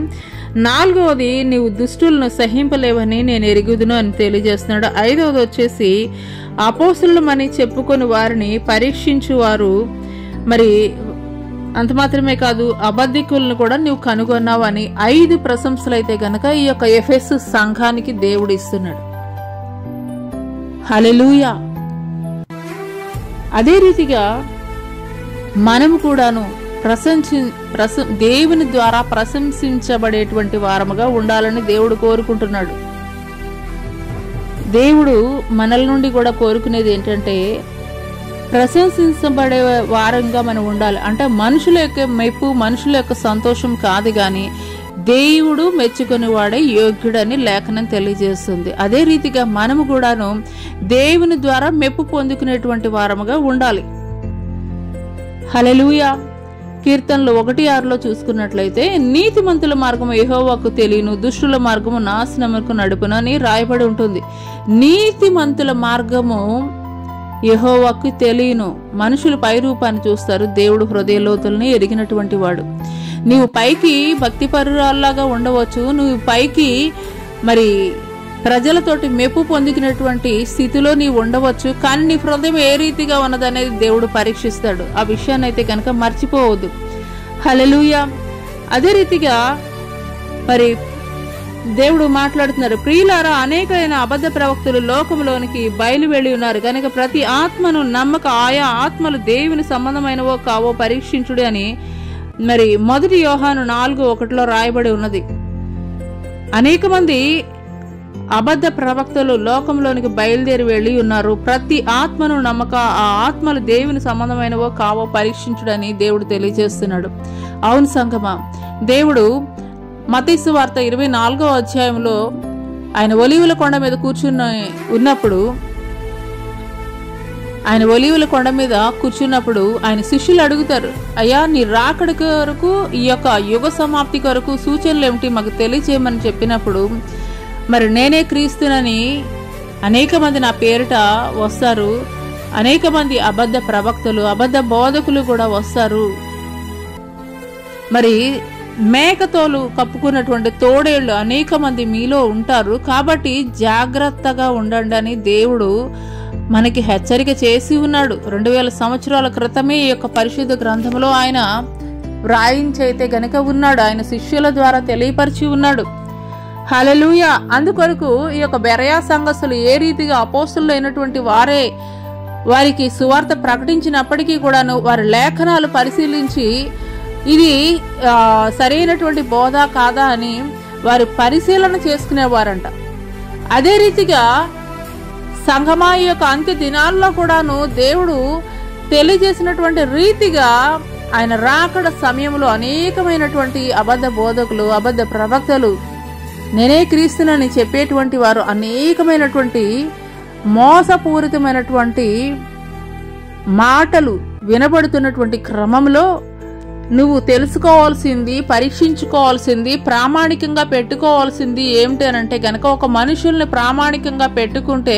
నాలుగవది నీవు దుష్టులను సహింపలేవని నేను ఎరుగుదును అని తెలియజేస్తున్నాడు. ఐదవది వచ్చేసి అపోస్తలులమని చెప్పుకొని వారిని పరీక్షించువారు, మరి అంత మాత్రమే కాదు అబద్ధికులను కూడా నువ్వు కనుగొన్నావు అని 5 ప్రశంసలు అయితే గనక ఈ యొక్క ఎఫెసు సంఘానికి దేవుడు ఇస్తున్నాడు. హల్లెలూయా. అదే రీతిగా మనము కూడాను దేవుని ద్వారా ప్రశంసించబడేటువంటి వారముగా ఉండాలని దేవుడు కోరుకుంటున్నాడు. దేవుడు మనల నుండి కూడా కోరుకునేది ఏంటంటే ప్రశంసించబడే వారంగా మనం ఉండాలి. అంటే మనుషుల యొక్క మెప్పు, మనుషుల యొక్క సంతోషం కాదు గాని దేవుడు మెచ్చుకుని వాడే యోగ్యుడని లేఖనం తెలియజేస్తుంది. అదే రీతిగా మనము కూడాను దేవుని ద్వారా మెప్పు పొందుకునేటువంటి వారముగా ఉండాలి. హల్లెలూయా. కీర్తనలు 1:6 చూసుకున్నట్లయితే నీతిమంతుల మార్గము యెహోవాకు తెలియను, దుష్టుల మార్గము నాశనముకు నడుపును అని రాయబడి ఉంటుంది. నీతిమంతుల మార్గము యెహోవాకు తెలియను. మనుషులు పై రూపాన్ని చూస్తారు, దేవుడు హృదయ లోతుల్ని ఎరిగినటువంటి వాడు. నీవు పైకి భక్తి పరురాల్లాగా ఉండవచ్చు, నువ్వు పైకి మరి ప్రజలతోటి మెప్పు పొందుకునేటువంటి స్థితిలో నీవు ఉండవచ్చు, కానీ నీ హృదయం ఏ రీతిగా ఉన్నదనేది దేవుడు పరీక్షిస్తాడు. ఆ విషయాన్ని అయితే కనుక మర్చిపోవద్దు. హల్లెలూయా. అదే రీతిగా మరి దేవుడు మాట్లాడుతున్నారు, ప్రియులారా అనేకైన అబద్ధ ప్రవక్తలు లోకంలోనికి బయలు వెళ్ళి ఉన్నారు కనుక ప్రతి ఆత్మను నమ్మక ఆయా ఆత్మలు దేవుని సంబంధమైనవో కావో పరీక్షించుడి అని మరి 1 యోహాను 4:1 రాయబడి ఉన్నది. అనేక మంది అబద్ధ ప్రవక్తలు లోకంలోనికి బయలుదేరి వెళ్ళి ఉన్నారు. ప్రతి ఆత్మను నమ్మక ఆ ఆత్మలు దేవుని సంబంధమైనవో కావో పరీక్షించుడని దేవుడు తెలియజేస్తున్నాడు. అవును సంగమా, దేవుడు మత్తయి సువార్త 24వ అధ్యాయంలో ఆయన ఒలీవల కొండ మీద కూర్చున్నప్పుడు ఆయన శిష్యులు అడుగుతారు, అయ్యా నీ రాకడ కొరకు ఈ యొక్క యుగ సమాప్తి కొరకు సూచనలు ఏమిటి మాకు తెలియజేయమని చెప్పినప్పుడు, మరి నేనే క్రీస్తునని అనేక మంది నా పేరిట వస్తారు, అనేక మంది అబద్ధ ప్రవక్తలు, అబద్ధ బోధకులు కూడా వస్తారు, మరి మేకతోలు కప్పుకున్నటువంటి తోడేళ్లు అనేక మంది మీలో ఉంటారు, కాబట్టి జాగ్రత్తగా ఉండండి అని దేవుడు మనకి హెచ్చరిక చేసి ఉన్నాడు. 2000 సంవత్సరాల క్రితమే ఈ యొక్క పరిశుద్ధ గ్రంథంలో ఆయన వ్రాయించైతే గనక ఉన్నాడు, ఆయన శిష్యుల ద్వారా తెలియపరిచి ఉన్నాడు. హల్లెలూయా. అందుకొరకు ఈ యొక్క బెరయా సంఘస్థులు ఏ రీతిగా అపోస్తలులు అయినటువంటి వారికి సువార్త ప్రకటించినప్పటికీ కూడాను వారి లేఖనాలు పరిశీలించి ఇది సరైనటువంటి బోధ కాదా అని వారి పరిశీలన చేసుకునేవారంట. అదే రీతిగా సంఘమా ఈ యొక్క అంత్య దినాల్లో కూడాను దేవుడు తెలియజేసినటువంటి రీతిగా ఆయన రాకడ సమయంలో అనేకమైనటువంటి అబద్ధ బోధకులు, అబద్ధ ప్రవక్తలు, నేనే క్రీస్తునని చెప్పేటువంటి వారు అనేకమైనటువంటి మోసపూరితమైనటువంటి మాటలు వినబడుతున్నటువంటి క్రమంలో నువ్వు తెలుసుకోవాల్సింది, పరీక్షించుకోవాల్సింది, ప్రామాణికంగా పెట్టుకోవాల్సింది ఏమిటి అనంటే గనక ఒక మనుషుల్ని ప్రామాణికంగా పెట్టుకుంటే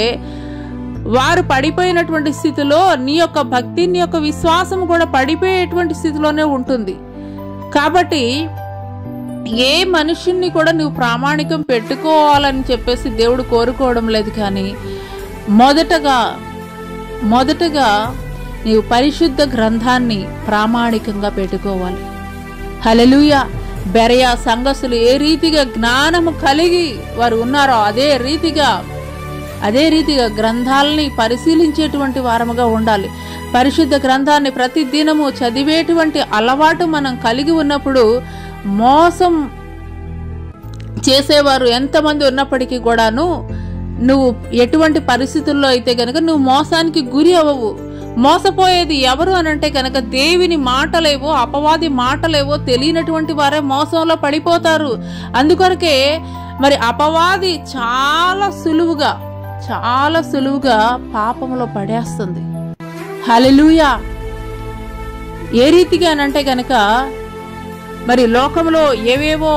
వారు పడిపోయినటువంటి స్థితిలో నీ యొక్క భక్తి, నీ యొక్క విశ్వాసం కూడా పడిపోయేటువంటి స్థితిలోనే ఉంటుంది. కాబట్టి ఏ మనుషుల్ని కూడా నువ్వు ప్రామాణికం పెట్టుకోవాలని చెప్పేసి దేవుడు కోరుకోవడం లేదు. కానీ మొదటగా నీవు పరిశుద్ధ గ్రంథాన్ని ప్రామాణికంగా పెట్టుకోవాలి. హల్లెలూయా. బెరయా సంఘస్థులు ఏ రీతిగా జ్ఞానము కలిగి వారు ఉన్నారో అదే రీతిగా అదే రీతిగా గ్రంథాలని పరిశీలించేటువంటి వారముగా ఉండాలి. పరిశుద్ధ గ్రంథాన్ని ప్రతి దినము చదివేటువంటి అలవాటు మనం కలిగి ఉన్నప్పుడు మోసం చేసేవారు ఎంతమంది ఉన్నప్పటికీ కూడాను నువ్వు ఎటువంటి పరిస్థితుల్లో అయితే గనక నువ్వు మోసానికి గురి అవ్వవు. మోసపోయేది ఎవరు అనంటే గనక దేవుని మాటలేవో అపవాది మాటలేవో తెలియనటువంటి వారే మోసంలో పడిపోతారు. అందుకొరకే మరి అపవాది చాలా సులువుగా పాపంలో పడేస్తుంది. హల్లెలూయా. ఏ రీతిగా అనంటే గనక మరి లోకంలో ఏవేవో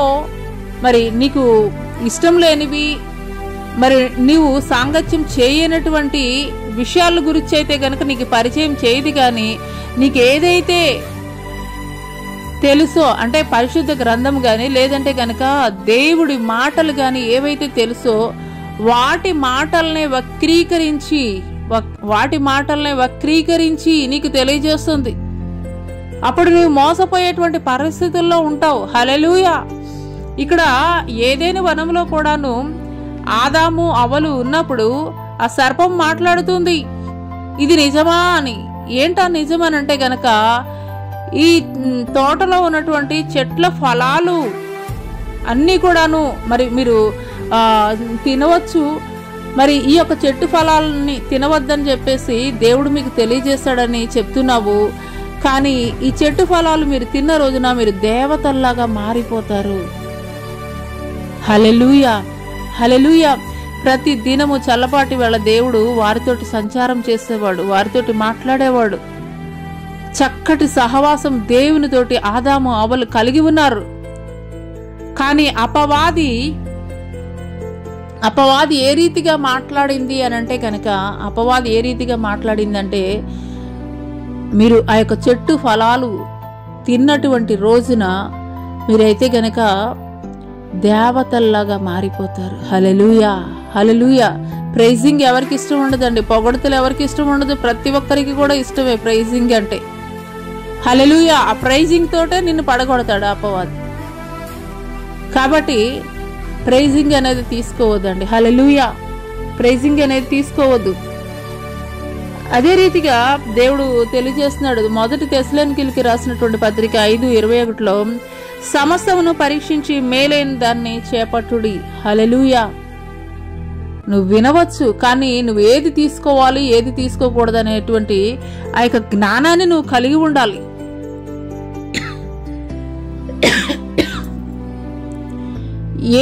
మరి నీకు ఇష్టం లేనివి మరి నీవు సాంగత్యం చేయనటువంటి విషయాల గురించి అయితే గనక నీకు పరిచయం చేయదు. కానీ నీకు ఏదైతే తెలుసో అంటే పరిశుద్ధ గ్రంథం కానీ లేదంటే గనక దేవుడి మాటలు కానీ ఏవైతే తెలుసో వాటి మాటల్ని వక్రీకరించి నీకు తెలియజేస్తుంది. అప్పుడు నువ్వు మోసపోయేటువంటి పరిస్థితుల్లో ఉంటావు. హల్లెలూయా. ఇక్కడ ఏదైనా వనంలో కూడాను ఆదాము అవ్వలు ఉన్నప్పుడు ఆ సర్పం మాట్లాడుతుంది, ఇది నిజమా అని. ఏంటా నిజమనంటే గనక ఈ తోటలో ఉన్నటువంటి చెట్ల ఫలాలు అన్నీ కూడాను మరి మీరు తినవచ్చు, మరి ఈ యొక్క చెట్టు ఫలాలని తినవద్దని చెప్పేసి దేవుడు మీకు తెలియజేస్తాడని చెప్తున్నావు. కానీ ఈ చెట్టు ఫలాలు మీరు తిన్న రోజున మీరు దేవతల్లాగా మారిపోతారు. హల్లెలూయా, హల్లెలూయా. ప్రతి దినము చల్లపాటి వేళ దేవుడు వారితోటి సంచారం చేసేవాడు, వారితోటి మాట్లాడేవాడు. చక్కటి సహవాసం దేవునితోటి ఆదాము అవ్వలు కలిగి ఉన్నారు. కానీ అపవాది ఏ రీతిగా మాట్లాడింది అని అంటే కనుక అపవాది ఏ రీతిగా మాట్లాడిందంటే మీరు ఆ యొక్క చెట్టు ఫలాలు తిన్నటువంటి రోజున మీరైతే గనక దేవతల్లాగా మారిపోతారు. హల్లెలూయా, హల్లెలూయా. ప్రైజింగ్ ఎవరికి ఇష్టం ఉండదండి, పొగడతలు ఎవరికి ఇష్టం ఉండదు, ప్రతి ఒక్కరికి కూడా ఇష్టమే ప్రైజింగ్ అంటే. హల్లెలూయా. ఆ ప్రైజింగ్ తోటే నిన్ను పడగొడతాడు అపవాది. కాబట్టి ప్రైజింగ్ అనేది తీసుకోవద్దండి. హల్లెలూయా. ప్రైజింగ్ అనేది తీసుకోవద్దు. అదే రీతిగా దేవుడు తెలియజేస్తున్నాడు. 1 తెస్సలోనికీయులకు రాసినటువంటి పత్రిక 5:21లో సమస్తమును పరీక్షించి మేలైన దాన్ని చేపట్టుడి. హల్లెలూయా. నువ్వు వినవచ్చు, కానీ నువ్వు ఏది తీసుకోవాలి ఏది తీసుకోకూడదు అనేటువంటి ఆ యొక్క జ్ఞానాన్ని నువ్వు కలిగి ఉండాలి.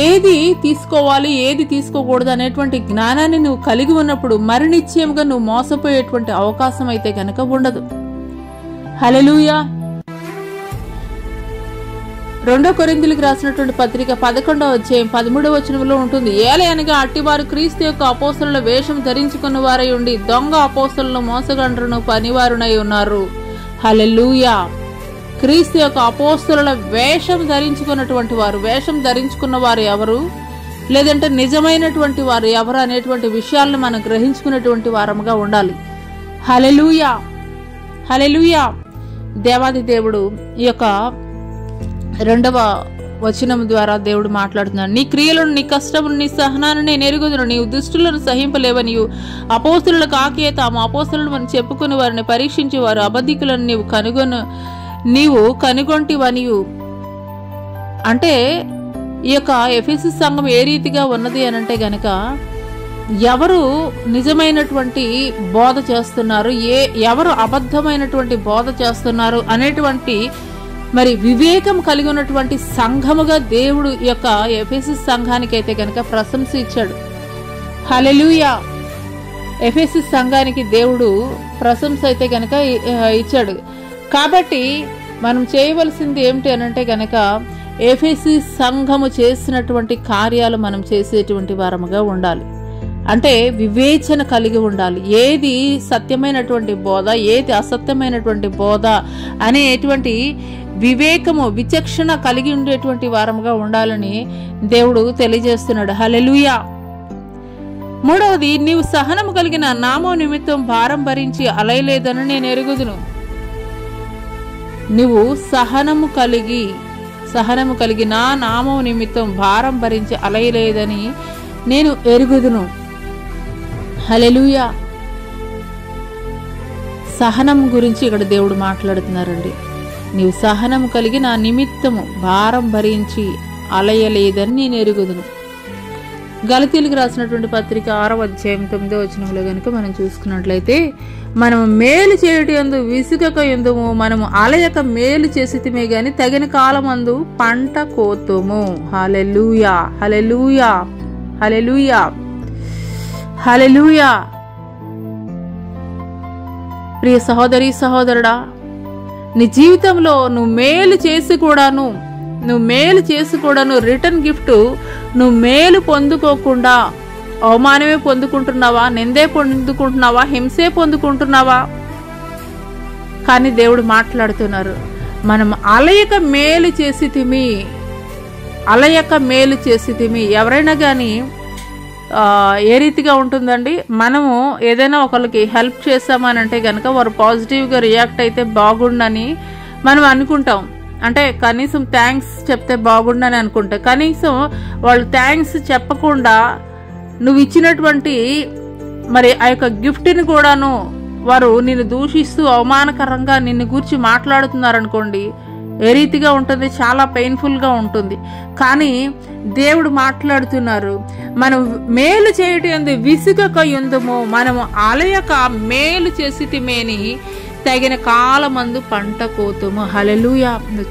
ఏది తీసుకోవాలి ఏది తీసుకోకూడదు అనేటువంటి జ్ఞానాన్ని నువ్వు కలిగి ఉన్నప్పుడు మరి నిశ్చయంగా నువ్వు మోసపోయేటువంటి అవకాశం అయితే కనుక ఉండదు. హల్లెలూయా. 2 కొరింథీయులకు రాసినటువంటి పత్రిక 11వ అధ్యాయం 13వ వచనంలో ఉంటుంది. ఏలయనగా అట్టివారు క్రీస్తు యొక్క అపోస్తలుల వేషం ధరించుకున్న వారై ఉండి దొంగ అపోస్తలులను మోసగండ్రును పనివారునై ఉన్నారు. హల్లెలూయా. క్రీస్తు యొక్క అపోస్తలుల వేషం ధరించుకున్నటువంటి వారు, వేషం ధరించుకున్న వారు ఎవరు, లేదంటే నిజమైనటువంటి వారు ఎవరు అనేటువంటి విషయాలను మనం గ్రహించుకున్నటువంటి వారముగా ఉండాలి. హల్లెలూయా, హల్లెలూయా. దేవాది దేవుడు ఈ యొక్క 2వ వచనం ద్వారా దేవుడు మాట్లాడుతున్నాడు. నీ క్రియలను, నీ కష్టమును, నీ సహనాన్ని నేను ఎరుగుదును. నీవు దుష్టులను సహింపలేవనియు అపోస్తలులకు ఆకియే తాము అపోస్తలులు అని చెప్పుకుని వారిని పరీక్షించి వారు అబద్ధికులను నీవు కనుగొంటివనియు. అంటే ఈ యొక్క ఎఫెసు సంఘం ఏ రీతిగా ఉన్నది అని అంటే గనక ఎవరు నిజమైనటువంటి బోధ చేస్తున్నారు, ఎవరు అబద్ధమైనటువంటి బోధ చేస్తున్నారు అనేటువంటి మరి వివేకం కలిగి ఉన్నటువంటి సంఘముగా దేవుడు ఈ యొక్క ఎఫెసు సంఘానికి అయితే గనక ప్రశంస ఇచ్చాడు. హల్లెలూయా. ఎఫెసు సంఘానికి దేవుడు ప్రశంస అయితే గనక ఇచ్చాడు. కాబట్టి మనం చేయవలసింది ఏమిటి అనంటే గనక ఎఫెసు సంఘము చేసినటువంటి కార్యాలు మనం చేసేటువంటి వారముగా ఉండాలి. అంటే వివేచన కలిగి ఉండాలి. ఏది సత్యమైనటువంటి బోధ, ఏది అసత్యమైనటువంటి బోధ అనేటువంటి వివేకము, విచక్షణ కలిగి ఉండేటువంటి వారముగా ఉండాలని దేవుడు తెలియజేస్తున్నాడు. హల్లెలూయా. 3వది, నీవు సహనము కలిగిన నామో నిమిత్తం భారం భరించి అలయలేదని నేను ఎరుగుదును. నువ్వు సహనము కలిగి నా నామం నిమిత్తం భారం భరించి అలయలేదని నేను ఎరుగుదును. హల్లెలూయా. సహనం గురించి ఇక్కడ దేవుడు మాట్లాడుతున్నారండి. నీవు సహనం కలిగి నా నిమిత్తము భారం భరించి అలయలేదని నేను ఎరుగుదును. గలతీయులకు రాసినటువంటి పత్రిక 6వ అధ్యాయం 9వ వచనంలో గనుక మనం చూసుకున్నట్లయితే, మనము మేలు చేయటం యందు విసుగక యుందుము, మనము అలయక మేలు చేసితిమే గాని తగిన కాలమందు పంట కోతుము. హల్లెలూయా, హల్లెలూయా, హల్లెలూయా, హల్లెలూయా. ప్రియ సహోదరి సహోదరుడా, నీ జీవితంలో నువ్వు మేలు చేసి కూడాను రిటర్న్ గిఫ్ట్ నువ్వు మేలు పొందుకోకుండా అవమానమే పొందుకుంటున్నావా, నిందే పొందుకుంటున్నావా, హింసే పొందుకుంటున్నావా? కానీ దేవుడు మాట్లాడుతున్నారు, మనం అలయక మేలు చేసితిమి. ఎవరైనా కానీ ఏ రీతిగా ఉంటుందండి, మనము ఏదైనా ఒకరికి హెల్ప్ చేస్తామనంటే కనుక వారు పాజిటివ్గా రియాక్ట్ అయితే బాగుండని మనం అనుకుంటాం. అంటే కనీసం థ్యాంక్స్ చెప్తే బాగుండని అనుకుంటా. కనీసం వాళ్ళు థ్యాంక్స్ చెప్పకుండా నువ్వు ఇచ్చినటువంటి మరి ఆ యొక్క గిఫ్ట్ని కూడాను వారు నిన్ను దూషిస్తూ అవమానకరంగా నిన్ను గురించి మాట్లాడుతున్నారనుకోండి, ఏ రీతిగా ఉంటుంది? చాలా పెయిన్ఫుల్గా ఉంటుంది. కానీ దేవుడు మాట్లాడుతున్నారు, మనం మేలు చేయటం విసుగక యుందుము, మనము అలయక మేలు చేసితిమేని తగిన కాలమందు పంట కోతుము. హల్లెలూయా. నువ్వు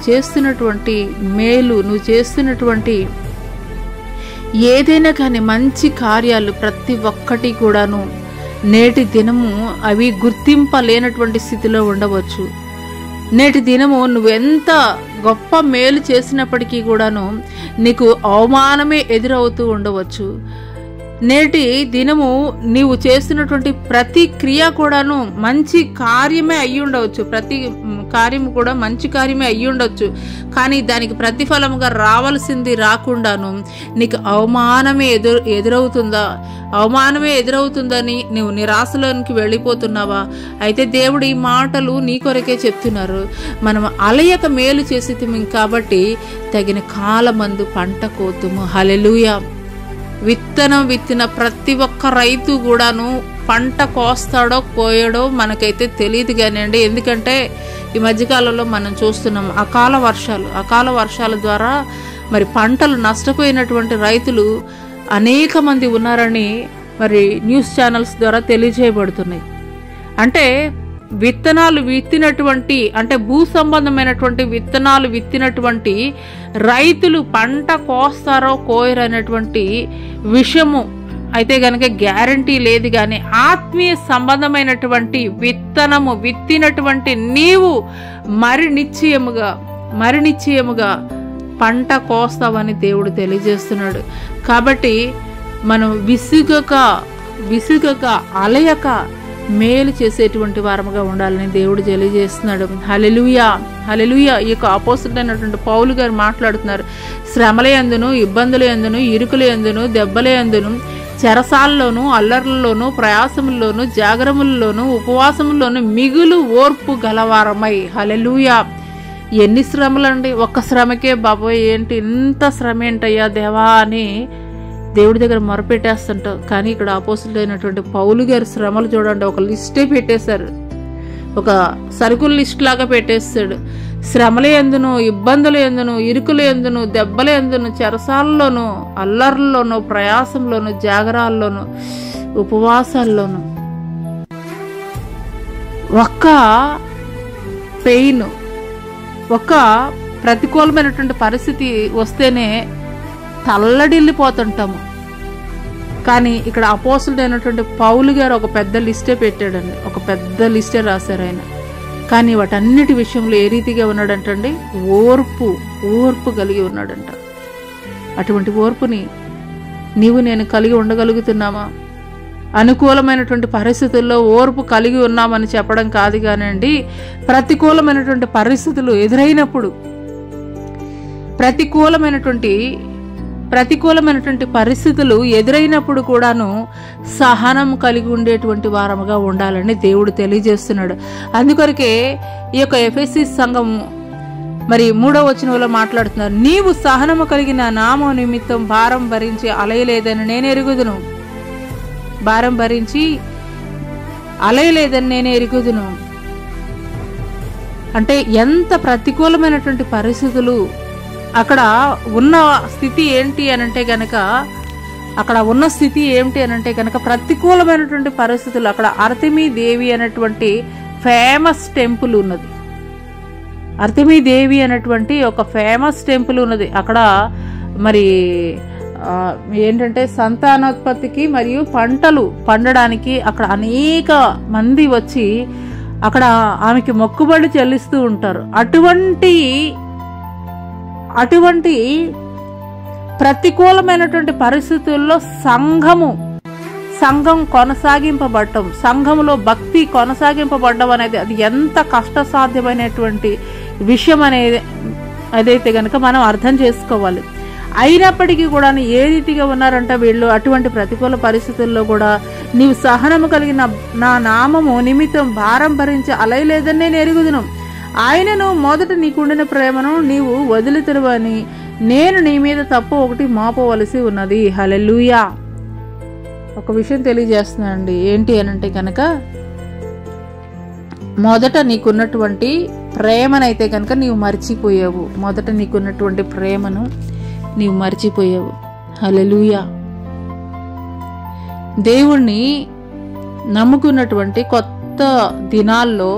చేస్తున్నటువంటి మేలు, నువ్వు చేస్తున్నటువంటి ఏదైనా కానీ మంచి కార్యాలు ప్రతి ఒక్కటి కూడాను నేటి దినము అవి గుర్తింపలేనటువంటి స్థితిలో ఉండవచ్చు. నేటి దినము నువ్వెంత గొప్ప మేలు చేసినప్పటికీ కూడాను నీకు అవమానమే ఎదురవుతూ ఉండవచ్చు. నేటి దినము నీవు చేస్తున్నటువంటి ప్రతి క్రియ కూడాను మంచి కార్యమే అయ్యి ఉండవచ్చు, ప్రతి కార్యము కూడా మంచి కార్యమే అయ్యి ఉండొచ్చు. కానీ దానికి ప్రతిఫలముగా రావాల్సింది రాకుండాను నీకు అవమానమే ఎదురవుతుందని నువ్వు నిరాశలోనికి వెళ్ళిపోతున్నావా? అయితే దేవుడు ఈ మాటలు నీ కొరకే చెప్తున్నారు. మనం అలయక మేలు చేసితిమి కాబట్టి తగిన కాలమందు పంట కోతుము. హల్లెలూయా. విత్తిన ప్రతి ఒక్క రైతు కూడాను పంట కోస్తాడో కోయడో మనకైతే తెలియదు కానివ్వండి. ఎందుకంటే ఈ మధ్యకాలంలో మనం చూస్తున్నాం అకాల వర్షాల ద్వారా మరి పంటలు నష్టపోయినటువంటి రైతులు అనేక మంది ఉన్నారని మరి న్యూస్ ఛానల్స్ ద్వారా తెలియజేయబడుతున్నాయి. అంటే విత్తనాలు విత్తినటువంటి, అంటే భూ సంబంధమైనటువంటి విత్తనాలు విత్తినటువంటి రైతులు పంట కోస్తారో కోయరనేటువంటి విషయము అయితే గనక గ్యారంటీ లేదు. కానీ ఆత్మీయ సంబంధమైనటువంటి విత్తనము విత్తినటువంటి నీవు మరి నిశ్చయముగా పంట కోస్తావని దేవుడు తెలియజేస్తున్నాడు. కాబట్టి మనం విసుగక అలయక మేలు చేసేటువంటి వారముగా ఉండాలని దేవుడు తెలియజేస్తున్నాడు. హల్లెలూయా, హల్లెలూయా. ఈ యొక్క అపోస్తలుడు అయినటువంటి పౌలు గారు మాట్లాడుతున్నారు, శ్రమల యందును, ఇబ్బందుల యందును, ఇరుకుల యందును, దెబ్బల యందును, చెరసాలలోను, అల్లర్లలోను, ప్రయాసముల్లోను, జాగరముల్లోను, ఉపవాసముల్లోను మిగులు ఓర్పు గలవారమై. హల్లెలూయా. ఎన్ని శ్రమలండి! ఒక్క శ్రమకే బాబోయ్ ఏంటి ఇంత శ్రమ ఏంటయ్యా దేవా అని దేవుడి దగ్గర మొరపెట్టేస్తుంటాం. కానీ ఇక్కడ అపోస్తలుడు అయినటువంటి పౌలు గారి శ్రమలు చూడండి, ఒక లిస్టే పెట్టేశారు, ఒక సరుకుల లిస్ట్ లాగా పెట్టేస్తాడు. శ్రమల యందును, ఇబ్బందుల యందును, ఇరుకుల యందును, దెబ్బల యందును, చెరసాలలోను, అల్లర్లలోను, ప్రయాసంలోను, జాగరాల్లోను, ఉపవాసాల్లోను ఒక్క పెయిన్, ఒక ప్రతికూలమైనటువంటి పరిస్థితి వస్తేనే తల్లడిల్లిపోతుంటాము. కానీ ఇక్కడ అపోస్తలుడు అయినటువంటి పౌలు గారు ఒక పెద్ద లిస్టే పెట్టాడండి, ఒక పెద్ద లిస్టే రాశారు ఆయన. కానీ వాటన్నిటి విషయంలో ఏ రీతిగా ఉన్నాడంటండి? ఓర్పు కలిగి ఉన్నాడంట. అటువంటి ఓర్పుని నీవు నేను కలిగి ఉండగలుగుతున్నామా? అనుకూలమైనటువంటి పరిస్థితుల్లో ఓర్పు కలిగి ఉన్నామని చెప్పడం కాదు కానండి, ప్రతికూలమైనటువంటి పరిస్థితులు ఎదురైనప్పుడు, ప్రతికూలమైనటువంటి పరిస్థితులు ఎదురైనప్పుడు కూడాను సహనం కలిగి ఉండేటువంటి వారముగా ఉండాలని దేవుడు తెలియజేస్తున్నాడు. అందుకొరకే ఈ యొక్క ఎఫెసీ సంఘం మరి 3వ వచనంలో మాట్లాడుతున్నారు, నీవు సహనము కలిగిన నామ నిమిత్తం భారం భరించి అలయలేదని నేను ఎరుగుదును. భారం భరించి అలయలేదని నేను ఎరుగుదును. అంటే ఎంత ప్రతికూలమైనటువంటి పరిస్థితులు అక్కడ ఉన్న స్థితి ఏంటి అనంటే గనక, ప్రతికూలమైనటువంటి పరిస్థితులు. అక్కడ అర్తెమీ దేవి అనేటువంటి ఫేమస్ టెంపుల్ ఉన్నది. అర్తెమీ దేవి అనేటువంటి ఒక ఫేమస్ టెంపుల్ ఉన్నది. అక్కడ మరి ఏంటంటే సంతానోత్పత్తికి మరియు పంటలు పండడానికి అక్కడ అనేక మంది వచ్చి అక్కడ ఆమెకి మొక్కుబడి చెల్లిస్తూ ఉంటారు. అటువంటి ప్రతికూలమైనటువంటి పరిస్థితుల్లో సంఘం కొనసాగింపబడటం, సంఘములో భక్తి కొనసాగింపబడడం అనేది అది ఎంత కష్టసాధ్యమైనటువంటి విషయం అనేది అదైతే కనుక మనం అర్థం చేసుకోవాలి. అయినప్పటికీ కూడా ఏ రీతిగా ఉన్నారంటే వీళ్ళు అటువంటి ప్రతికూల పరిస్థితుల్లో కూడా నీవు సహనము కలిగిన నా నామము నిమిత్తం భారం భరించి అలయలేదని నేను ఎరుగుదును. ఆయనను మొదట నీకుండిన ప్రేమను నీవు వదిలితిరువని నేను నీ మీద తప్పు ఒకటి మోపవలసి ఉన్నది. హల్లెలూయా. ఒక విషయం తెలియజేస్తున్నానండి. ఏంటి అనంటే కనుక, మొదట నీకున్నటువంటి ప్రేమనైతే కనుక నీవు మర్చిపోయావు. హల్లెలూయా. దేవుణ్ణి నమ్ముకున్నటువంటి కొత్త దినాల్లో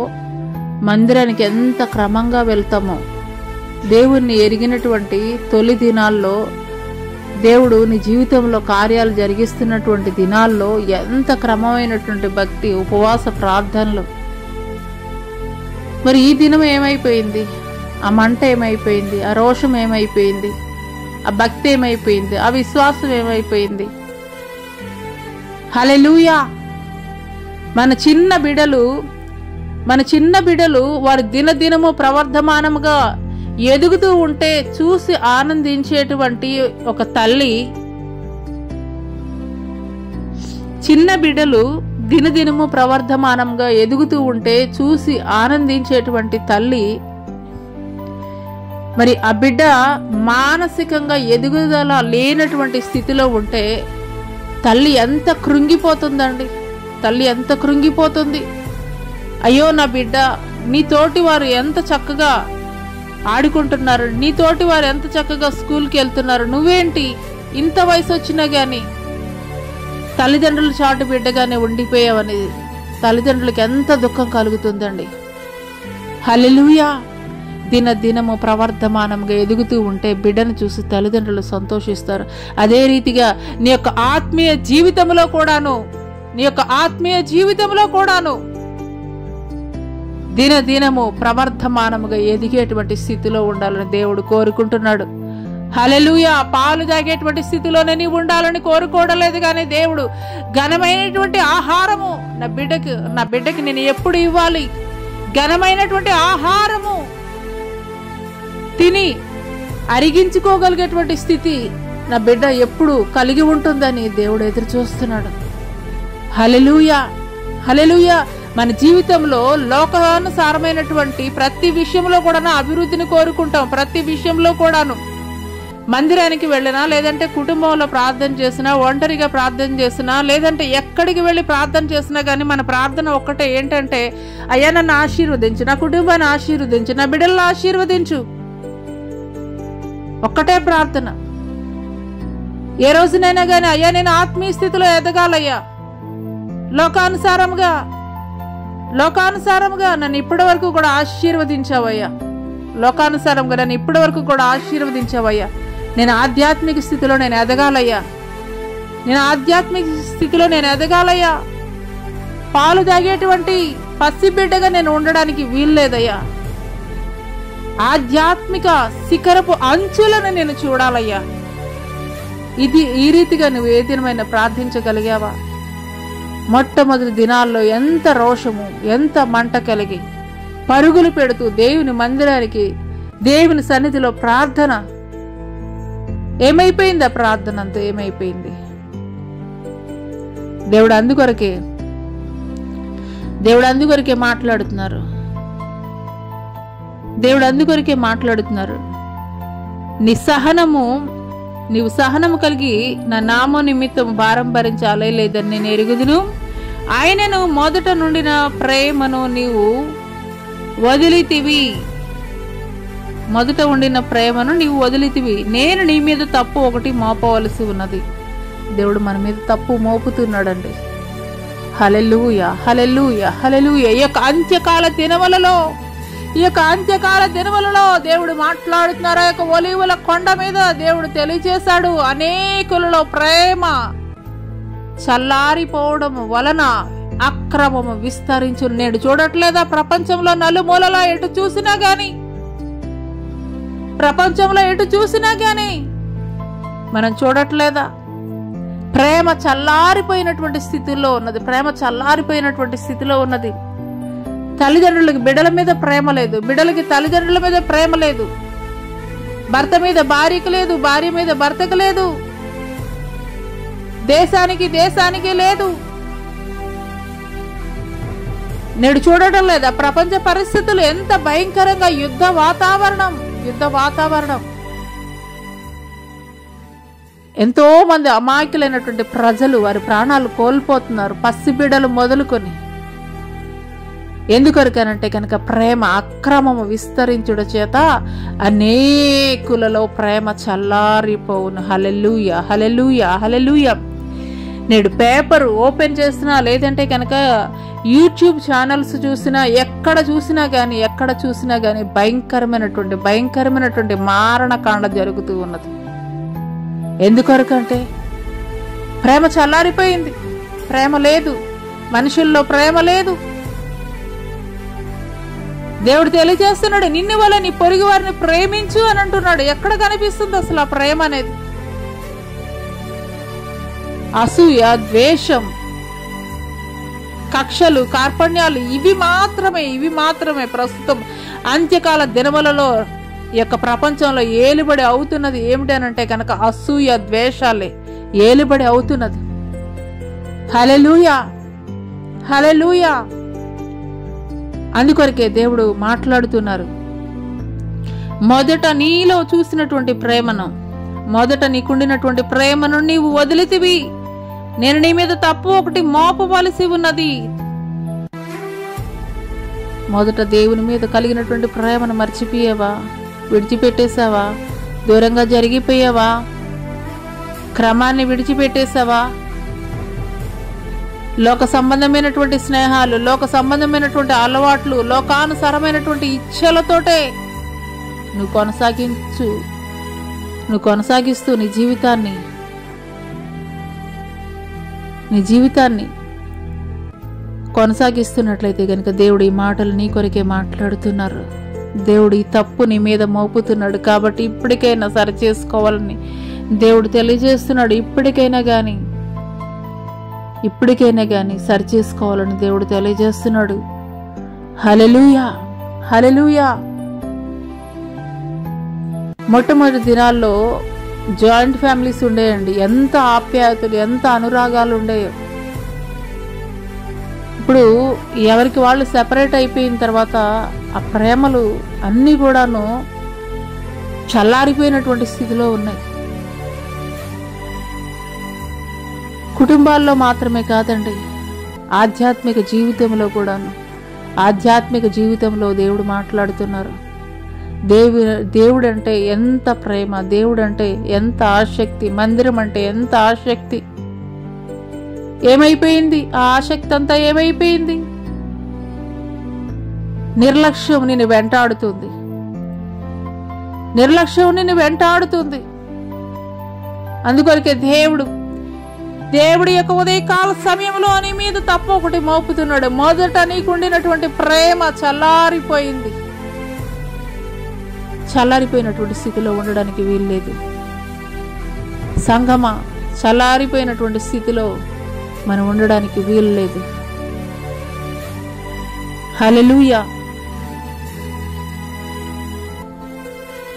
మందిరానికి ఎంత క్రమంగా వెళ్తామో, దేవుణ్ణి ఎరిగినటువంటి తొలి దినాల్లో, దేవుడు నీ జీవితంలో కార్యాలు జరిగిస్తున్నటువంటి దినాల్లో ఎంత క్రమమైనటువంటి భక్తి, ఉపవాస ప్రార్థనలు. మరి ఈ దినం ఏమైపోయింది? ఆ మంట ఏమైపోయింది? ఆ రోషం ఏమైపోయింది? ఆ భక్తి ఏమైపోయింది? ఆ విశ్వాసం ఏమైపోయింది? హల్లెలూయా. మన చిన్న బిడ్డలు వారి దినదినము ప్రవర్ధమానముగా ఎదుగుతూ ఉంటే చూసి ఆనందించేటువంటి ఒక తల్లి, చిన్న బిడ్డలు దినదినము ప్రవర్ధమానంగా ఎదుగుతూ ఉంటే చూసి ఆనందించేటువంటి తల్లి, మరి ఆ బిడ్డ మానసికంగా ఎదుగుదల లేనటువంటి స్థితిలో ఉంటే తల్లి ఎంత కృంగిపోతుందండి. అయ్యో నా బిడ్డ, నీ తోటి వారు ఎంత చక్కగా ఆడుకుంటున్నారు, నీ తోటి వారు ఎంత చక్కగా స్కూల్కి వెళ్తున్నారు, నువ్వేంటి ఇంత వయసు వచ్చినా గాని తల్లిదండ్రులు చాటు బిడ్డగానే ఉండిపోయావనేది తల్లిదండ్రులకు ఎంత దుఃఖం కలుగుతుందండి. హల్లెలూయా. దినదినము ప్రవర్ధమానంగా ఎదుగుతూ ఉంటే బిడ్డను చూసి తల్లిదండ్రులు సంతోషిస్తారు. అదే రీతిగా నీ యొక్క ఆత్మీయ జీవితంలో కూడాను దినదినము ప్రవర్ధమానముగా ఎదిగేటువంటి స్థితిలో ఉండాలని దేవుడు కోరుకుంటున్నాడు. హల్లెలూయా. పాలు తాగేటువంటి స్థితిలోనే నీవు ఉండాలని కోరుకోవడలేదు, కానీ దేవుడు ఘనమైనటువంటి ఆహారము నా బిడ్డకి నేను ఎప్పుడు ఇవ్వాలి, ఘనమైనటువంటి ఆహారము తిని అరిగించుకోగలిగేటువంటి స్థితి నా బిడ్డ ఎప్పుడు కలిగి ఉంటుందని దేవుడు ఎదురు చూస్తున్నాడు. హల్లెలూయా. మన జీవితంలో లోకానుసారమైనటువంటి ప్రతి విషయంలో కూడా అభివృద్ధిని కోరుకుంటాం. ప్రతి విషయంలో కూడాను మందిరానికి వెళ్ళినా, లేదంటే కుటుంబంలో ప్రార్థన చేసినా, ఒంటరిగా ప్రార్థన చేసినా, లేదంటే ఎక్కడికి వెళ్ళి ప్రార్థన చేసినా కానీ మన ప్రార్థన ఒక్కటే ఏంటంటే, అయ్యా నన్ను ఆశీర్వదించు, నా కుటుంబాన్ని ఆశీర్వదించు, నా బిడ్డలను ఆశీర్వదించు. ఒక్కటే ప్రార్థన. ఏ రోజునైనా కానీ అయ్యా నేను ఆత్మీయ స్థితిలో ఎదగాలయ్యా, లోకానుసారంగా నన్ను ఇప్పటి వరకు కూడా ఆశీర్వదించావయ్యా, నేను ఆధ్యాత్మిక స్థితిలో నేను ఎదగాలయ్యా, పాలు తాగేటువంటి పసిబిడ్డగా నేను ఉండడానికి వీల్లేదయ్యా, ఆధ్యాత్మిక శిఖరపు అంచులను నేను చూడాలయ్యా. ఈ రీతిగా నువ్వు ఏ దినమైనా ప్రార్థించగలిగావా? మొట్టమొదటి దినాల్లో ఎంత రోషము, ఎంత మంట కలిగి పరుగులు పెడుతూ దేవుని మందిరానికి, దేవుని సన్నిధిలో ప్రార్థన ఏమైపోయింది? ఆ ప్రార్థన అంతా ఏమైపోయింది? దేవుడు అందుకొరకే మాట్లాడుతున్నారు. నీ సహనము నీవు సహనము కలిగి నా నామ నిమిత్తం భారం భరించాలే లేదని నేను ఎరుగుదును. ఆయనను మొదట నుండిన ప్రేమను నీవు వదిలితివి. మొదట ఉండిన ప్రేమను నీవు వదిలితివి. నేను నీ మీద తప్పు ఒకటి మోపవలసి ఉన్నది. దేవుడు మన మీద తప్పు మోపుతున్నాడండి. హల్లెలూయా, హల్లెలూయా, హల్లెలూయా. ఈ యొక్క అంత్యకాల దినములలో దేవుడు మాట్లాడుతున్నారు. యొక్క ఒలీవల కొండ మీద దేవుడు తెలియజేశాడు, అనేకులలో ప్రేమ చల్లారిపోవడం వలన అక్రమము విస్తరించు. నేడు చూడట్లేదా? ప్రపంచంలో నలుమూలలో ఎటు చూసినా గాని మనం చూడట్లేదా? ప్రేమ చల్లారిపోయినటువంటి స్థితిలో ఉన్నది. తల్లిదండ్రులకి బిడ్డల మీద ప్రేమ లేదు, బిడ్డలకి తల్లిదండ్రుల మీద ప్రేమ లేదు, భర్త మీద భార్యకు లేదు, భార్య మీద భర్తకు లేదు, దేశానికి లేదు. నేడు చూడటం లేదా? ప్రపంచ పరిస్థితులు ఎంత భయంకరంగా యుద్ధ వాతావరణం. ఎంతో మంది అమాయకులైనటువంటి ప్రజలు వారి ప్రాణాలు కోల్పోతున్నారు, పసిబిడ్డలు మొదలుకొని. ఎందుకొరకనంటే కనుక ప్రేమ అక్రమము విస్తరించుట చేత అనేకులలో ప్రేమ చల్లారిపోవును. హల్లెలూయా, హల్లెలూయా, హల్లెలూయా. నేడు పేపర్ ఓపెన్ చేసినా, లేదంటే కనుక యూట్యూబ్ ఛానల్స్ చూసినా, ఎక్కడ చూసినా కానీ భయంకరమైనటువంటి మారణకాండ జరుగుతూ ఉన్నది. ఎందుకొరకంటే ప్రేమ చల్లారిపోయింది, ప్రేమ లేదు, మనుషుల్లో ప్రేమ లేదు. దేవుడు తెలియజేస్తున్నాడు, నిన్ను వల్ల నీ పొరుగు వారిని ప్రేమించు అని అంటున్నాడు. ఎక్కడ కనిపిస్తుంది అసలు ఆ ప్రేమ అనేది? అసూయ, ద్వేషం, కక్షలు, కార్పణ్యాలు ఇవి మాత్రమే ప్రస్తుతం అంత్యకాల దినములలో ఈ యొక్క ప్రపంచంలో ఏలుబడి అవుతున్నది. ఏమిటి అనంటే కనుక అసూయ, ద్వేషాలే ఏలుబడి అవుతున్నది. హల్లెలూయా, హల్లెలూయా. అందుకొరకే దేవుడు మాట్లాడుతున్నారు, మొదట నీలో చూసినటువంటి ప్రేమను, మొదట నీకుండినటువంటి ప్రేమను నీవు వదిలితివి. నేను నీ మీద తప్పు ఒకటి మోపవలసి ఉన్నది. మొదట దేవుని మీద కలిగినటువంటి ప్రేమను మర్చిపోయావా? విడిచిపెట్టేశావా? దూరంగా జరిగిపోయావా? క్రమాన్ని విడిచిపెట్టేశావా? లోక సంబంధమైనటువంటి స్నేహాలు, లోక సంబంధమైనటువంటి అలవాట్లు, లోకానుసారమైనటువంటి ఇచ్ఛలతోటే నువ్వు కొనసాగిస్తూ నీ జీవితాన్ని కొనసాగిస్తున్నట్లయితే కనుక దేవుడు ఈ మాటలు నీ కొరకే మాట్లాడుతున్నారు. దేవుడు ఈ తప్పు నీ మీద మోపుతున్నాడు. కాబట్టి ఇప్పటికైనా సరి చేసుకోవాలని దేవుడు తెలియజేస్తున్నాడు. ఇప్పటికైనా కానీ సరి చేసుకోవాలని దేవుడు తెలియజేస్తున్నాడు. హల్లెలూయా, హల్లెలూయా. మొట్టమొదటి దినాల్లో జాయింట్ ఫ్యామిలీస్ ఉండేయండి. ఎంత ఆప్యాయతలు, ఎంత అనురాగాలు ఉండేయో. ఇప్పుడు ఎవరికి వాళ్ళు సెపరేట్ అయిపోయిన తర్వాత ఆ ప్రేమలు అన్నీ కూడాను చల్లారిపోయినటువంటి స్థితిలో ఉన్నాయి. కుటుంబాల్లో మాత్రమే కాదండి, ఆధ్యాత్మిక జీవితంలో దేవుడు మాట్లాడుతున్నారు. దేవుడు అంటే ఎంత ప్రేమ, దేవుడు అంటే ఎంత ఆసక్తి, మందిరం అంటే ఎంత ఆసక్తి. ఏమైపోయింది ఆ ఆసక్తి అంతా? ఏమైపోయింది? నిర్లక్ష్యం నిన్ను వెంటాడుతుంది. అందుకొరకే దేవుడి యొక్క ఉదయకాల సమయంలో నీ మీద తప్పు ఒకటి మోపుతున్నాడు. మొదట నీకుండినటువంటి ప్రేమ చల్లారిపోయినటువంటి స్థితిలో ఉండడానికి వీల్లేదు. సంగమా, చల్లారిపోయినటువంటి స్థితిలో మనం ఉండడానికి వీలు లేదు. హల్లెలూయా.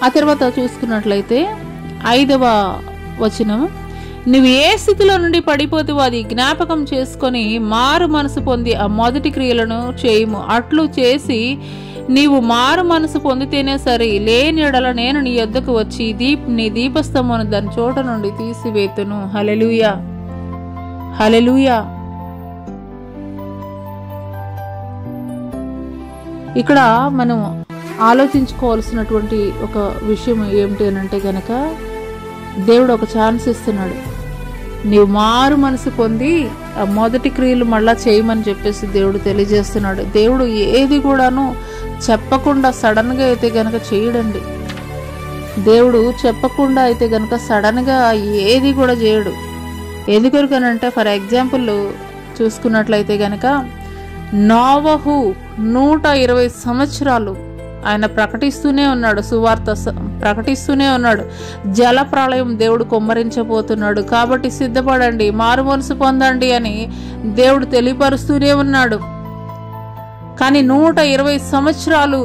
ఆ తర్వాత చూసుకున్నట్లయితే 5వ వచనం, నువ్వు ఏ స్థితిలో నుండి పడిపోతావో అది జ్ఞాపకం చేసుకొని మారు మనసు పొంది ఆ మొదటి క్రియలను చేయుము. అట్లు చేసి నీవు మారు మనసు పొందితేనే సరి, లేని ఎడల నేను నీ యొద్దకు వచ్చి నీ దీపస్తంభమును దాని చోట నుండి తీసివేతును. హల్లెలూయా, హల్లెలూయా. ఇక్కడ మనం ఆలోచించుకోవాల్సినటువంటి ఒక విషయం ఏమిటి అంటే గనక, దేవుడు ఒక ఛాన్స్ ఇస్తున్నాడు. నీవు మారు మనసు పొంది ఆ మొదటి క్రియలు మళ్ళా చేయమని చెప్పేసి దేవుడు తెలియజేస్తున్నాడు. దేవుడు ఏది కూడాను చెప్పకుండా సడన్గా అయితే గనక చేయడండి. దేవుడు చెప్పకుండా అయితే గనక సడన్గా ఏది కూడా చేయడు. ఎందుకొరకనంటే, ఫర్ ఎగ్జాంపుల్ చూసుకున్నట్లయితే గనక నోవహు 120 సంవత్సరాలు ఆయన ప్రకటిస్తూనే ఉన్నాడు, సువార్త ప్రకటిస్తూనే ఉన్నాడు. జల ప్రళయం దేవుడు కుమ్మరించబోతున్నాడు కాబట్టి సిద్ధపడండి, మారు మనసు పొందండి అని దేవుడు తెలియపరుస్తూనే ఉన్నాడు. కానీ 120 సంవత్సరాలు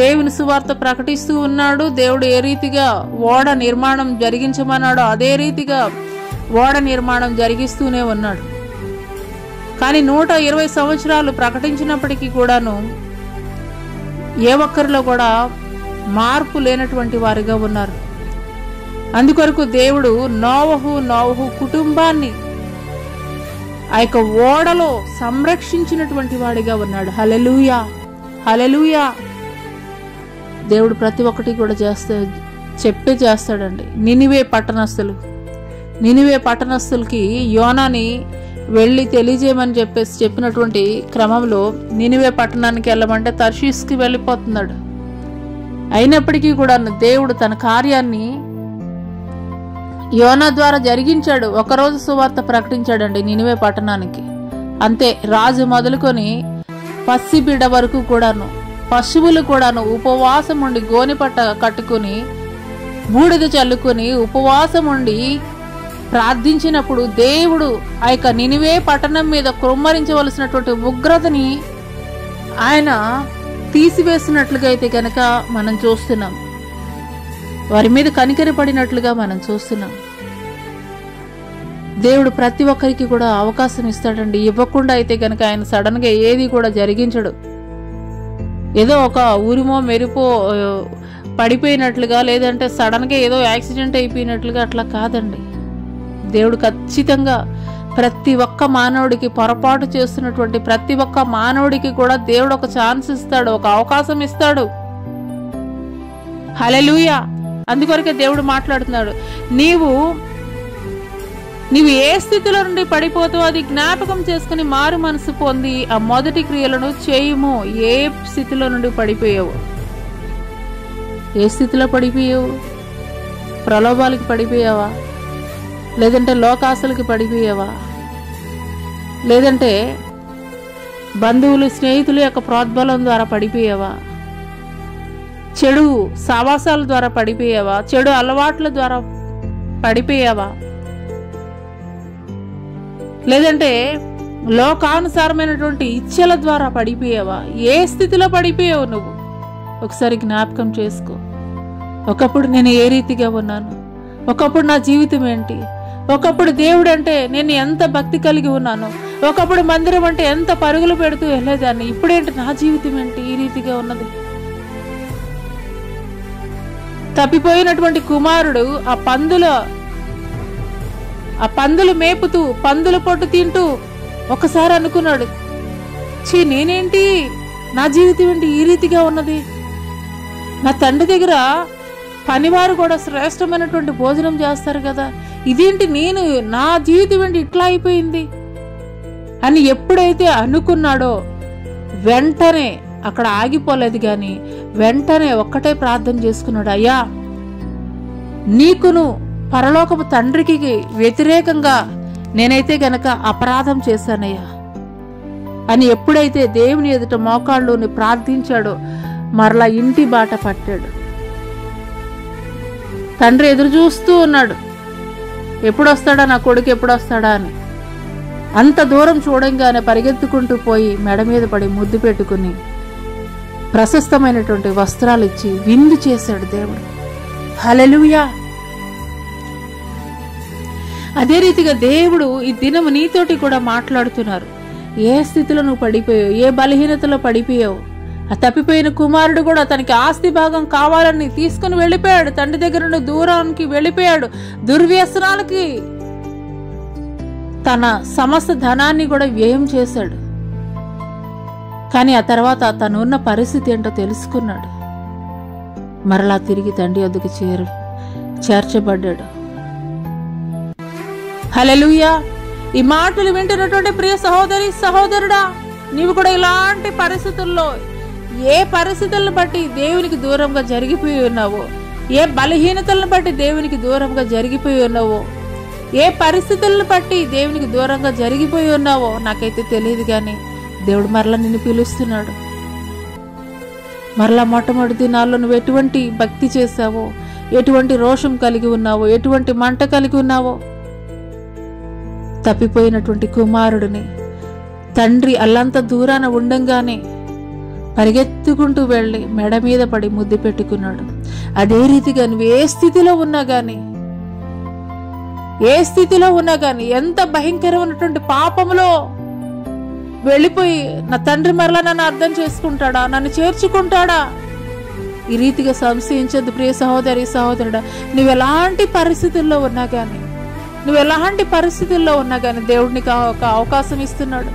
దేవుని సువార్త ప్రకటిస్తూ ఉన్నాడు. దేవుడు ఏ రీతిగా ఓడ నిర్మాణం జరిగించమన్నాడో అదే రీతిగా ఓడ నిర్మాణం జరిగిస్తూనే ఉన్నాడు. కానీ 120 సంవత్సరాలు ప్రకటించినప్పటికీ కూడాను ఏ ఒక్కరిలో కూడా మార్పు లేనటువంటి వారిగా ఉన్నారు. అందుకొరకు దేవుడు నోవహు కుటుంబాన్ని ఆ యొక్క ఓడలో సంరక్షించినటువంటి వాడిగా ఉన్నాడు. హల్లెలూయా, హల్లెలూయా. దేవుడు ప్రతి ఒక్కటి కూడా చేస్తాడండి. నినివే పట్టణస్థులకి యోనాని వెళ్ళి తెలియజేయమని చెప్పినటువంటి క్రమంలో నినివే పట్టణానికి వెళ్ళమంటే తర్షీస్కి వెళ్ళిపోతున్నాడు. అయినప్పటికీ కూడా దేవుడు తన కార్యాన్ని యోనా ద్వారా జరిగించాడు. ఒకరోజు సువార్త ప్రకటించాడండి నినివే పట్టణానికి. అంతే, రాజు మొదలుకొని పసిబిడ్డ వరకు కూడాను, పశువులు కూడాను ఉపవాసం ఉండి గోనెపట్ట కట్టుకుని బూడిద చల్లుకొని ఉపవాసం ఉండి ప్రార్థించినప్పుడు దేవుడు ఆ యొక్క నినివే పట్టణం మీద కుమ్మరించవలసినటువంటి ఉగ్రతని ఆయన తీసివేసినట్లుగా అయితే కనుక మనం చూస్తున్నాం. వారి మీద కనికరపడినట్లుగా మనం చూస్తున్నాం. దేవుడు ప్రతి ఒక్కరికి కూడా అవకాశం ఇస్తాడండి. ఇవ్వకుండా అయితే కనుక ఆయన సడన్గా ఏది కూడా జరిగించడు. ఏదో ఒక ఊరిమో మెరుపో పడిపోయినట్లుగా, లేదంటే సడన్గా ఏదో యాక్సిడెంట్ అయిపోయినట్లుగా అట్లా కాదండి. దేవుడు ఖచ్చితంగా ప్రతి ఒక్క మానవుడికి, పొరపాటు చేస్తున్నటువంటి ప్రతి ఒక్క మానవుడికి కూడా దేవుడు ఒక ఛాన్స్ ఇస్తాడు, ఒక అవకాశం ఇస్తాడు. హల్లెలూయా. అందుకొరకే దేవుడు మాట్లాడుతున్నాడు, నీవు ఏ స్థితిలో నుండి పడిపోతావు అది జ్ఞాపకం చేసుకుని మారు మనసు పొంది ఆ మొదటి క్రియలను చేయుము. ఏ స్థితిలో నుండి పడిపోయావు? ఏ స్థితిలో పడిపోయావు? ప్రలోభాలకి పడిపోయావా? లేదంటే లోకాశలకి పడిపోయావా? లేదంటే బంధువులు స్నేహితుల యొక్క ప్రోద్బలం ద్వారా పడిపోయావా? చెడు సావాసాల ద్వారా పడిపోయావా? చెడు అలవాట్ల ద్వారా పడిపోయావా? లేదంటే లోకానుసారమైనటువంటి ఇచ్చల ద్వారా పడిపోయావా? ఏ స్థితిలో పడిపోయావు నువ్వు? ఒకసారి జ్ఞాపకం చేసుకో. ఒకప్పుడు నేను ఏ రీతిగా ఉన్నాను? ఒకప్పుడు నా జీవితం ఏంటి? ఒకప్పుడు దేవుడు అంటే నేను ఎంత భక్తి కలిగి ఉన్నాను. ఒకప్పుడు మందిరం అంటే ఎంత పరుగులు పెడుతూ వెళ్ళేదాన్ని. ఇప్పుడేంటి నా జీవితం ఏంటి ఈ రీతిగా ఉన్నది? తప్పిపోయినటువంటి కుమారుడు ఆ పందులు మేపుతూ, పందుల పొట్టు తింటూ ఒకసారి అనుకున్నాడు, నేనేంటి, నా జీవితం ఏంటి ఈ రీతిగా ఉన్నది? నా తండ్రి దగ్గర పనివారు కూడా శ్రేష్టమైనటువంటి భోజనం చేస్తారు కదా, ఇదేంటి, నా జీవితం ఏంటి ఇట్లా అయిపోయింది అని ఎప్పుడైతే అనుకున్నాడో వెంటనే అక్కడ ఆగిపోలేదు. కానీ వెంటనే ఒక్కటే ప్రార్థన చేసుకున్నాడు, అయ్యా నీకును పరలోకపు తండ్రికి వ్యతిరేకంగా నేనైతే గనక అపరాధం చేశానయ్యా అని ఎప్పుడైతే దేవుని ఎదుట మోకాళ్ళుని ప్రార్థించాడో మరలా ఇంటి బాట పట్టాడు. తండ్రి ఎదురు చూస్తూ ఉన్నాడు, ఎప్పుడొస్తాడా నా కొడుకు, ఎప్పుడొస్తాడా అని. అంత దూరం చూడంగానే పరిగెత్తుకుంటూ పోయి మెడ మీద పడి ముద్దు పెట్టుకుని ప్రశస్తమైనటువంటి వస్త్రాలు ఇచ్చి విందు చేశాడు దేవుడు. హల్లెలూయా. అదే రీతిగా దేవుడు ఈ దినము నీతోటి కూడా మాట్లాడుతున్నారు. ఏ స్థితిలో నువ్వు పడిపోయావు, ఏ బలహీనతలో పడిపోయావు ఆ తప్పిపోయిన కుమారుడు కూడా తనకి ఆస్తి భాగం కావాలని తీసుకుని వెళ్ళిపోయాడు. తండ్రి దగ్గర నుండి దూరానికి వెళ్ళిపోయాడు. దుర్వ్యసనాలకి తన సమస్త ధనాన్ని కూడా వ్యయం చేశాడు. కానీ ఆ తర్వాత తను ఉన్న పరిస్థితి ఏంటో తెలుసుకున్నాడు. మరలా తిరిగి తండ్రి వద్దకు చేర్చబడ్డాడు. హల్లెలూయా. ఈ మాటలు వింటున్నటువంటి ప్రియ సహోదరి సహోదరుడా, నీవు కూడా ఇలాంటి పరిస్థితుల్లో, ఏ పరిస్థితులను బట్టి దేవునికి దూరంగా జరిగిపోయి ఉన్నావో, ఏ బలహీనతలను బట్టి దేవునికి దూరంగా జరిగిపోయి ఉన్నావో, ఏ పరిస్థితులను బట్టి దేవునికి దూరంగా జరిగిపోయి ఉన్నావో నాకైతే తెలియదు, కానీ దేవుడు మరలా నిన్ను పిలుస్తున్నాడు. మరలా మొట్టమొదటి దినాల్లో నువ్వు ఎటువంటి భక్తి చేశావో, ఎటువంటి రోషం కలిగి ఉన్నావో, ఎటువంటి మంట కలిగి ఉన్నావో, తప్పిపోయినటువంటి కుమారుడిని తండ్రి అల్లంత దూరాన ఉండంగానే పరిగెత్తుకుంటూ వెళ్ళి మెడ మీద పడి ముద్దు పెట్టుకున్నాడు. అదే రీతిగా నువ్వు ఏ స్థితిలో ఉన్నా గాని ఎంత భయంకరమైనటువంటి పాపములో వెళ్ళిపోయి నా తండ్రి మరలా నన్ను అర్థం చేసుకుంటాడా, నన్ను చేర్చుకుంటాడా, ఈ రీతిగా సంశయించద్దు ప్రియ సహోదరి సహోదరుడా. నువ్వు ఎలాంటి పరిస్థితుల్లో ఉన్నా కానీ దేవుడికి ఒక అవకాశం ఇస్తున్నాడు.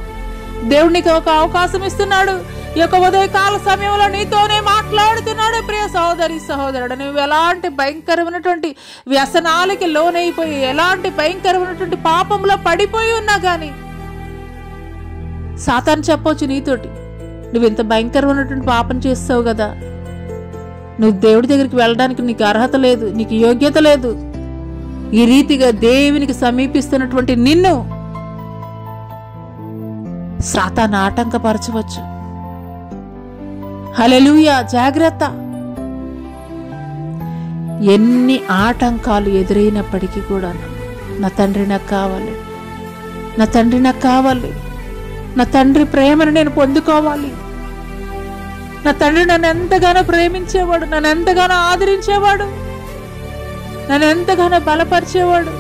ఈ యొక్క ఉదయకాల సమయంలో నీతోనే మాట్లాడుతున్నాడు ప్రియ సహోదరి సహోదరుడు. నువ్వు ఎలాంటి భయంకరమైనటువంటి వ్యసనాలకి లోనైపోయి, ఎలాంటి భయంకరమైనటువంటి పాపంలో పడిపోయి ఉన్నా గాని సాతాను చెప్పొచ్చు నీతోటి, నువ్వు ఇంత భయంకరమైనటువంటి పాపం చేస్తావు కదా, నువ్వు దేవుడి దగ్గరికి వెళ్ళడానికి నీకు అర్హత లేదు, నీకు యోగ్యత లేదు. ఈ రీతిగా దేవునికి సమీపిస్తున్నటువంటి నిన్ను సాతాను ఆటంకపరచవచ్చు. హల్లెలూయా. జాగ్రత్త. ఎన్ని ఆటంకాలు ఎదురైనప్పటికీ కూడా నా తండ్రి నాకు కావాలి, నా తండ్రి ప్రేమను నేను పొందుకోవాలి, నా తండ్రి నన్ను ఎంతగానో ప్రేమించేవాడు, నన్ను ఎంతగానో ఆదరించేవాడు, నన్ను ఎంతగానో బలపరిచేవాడు,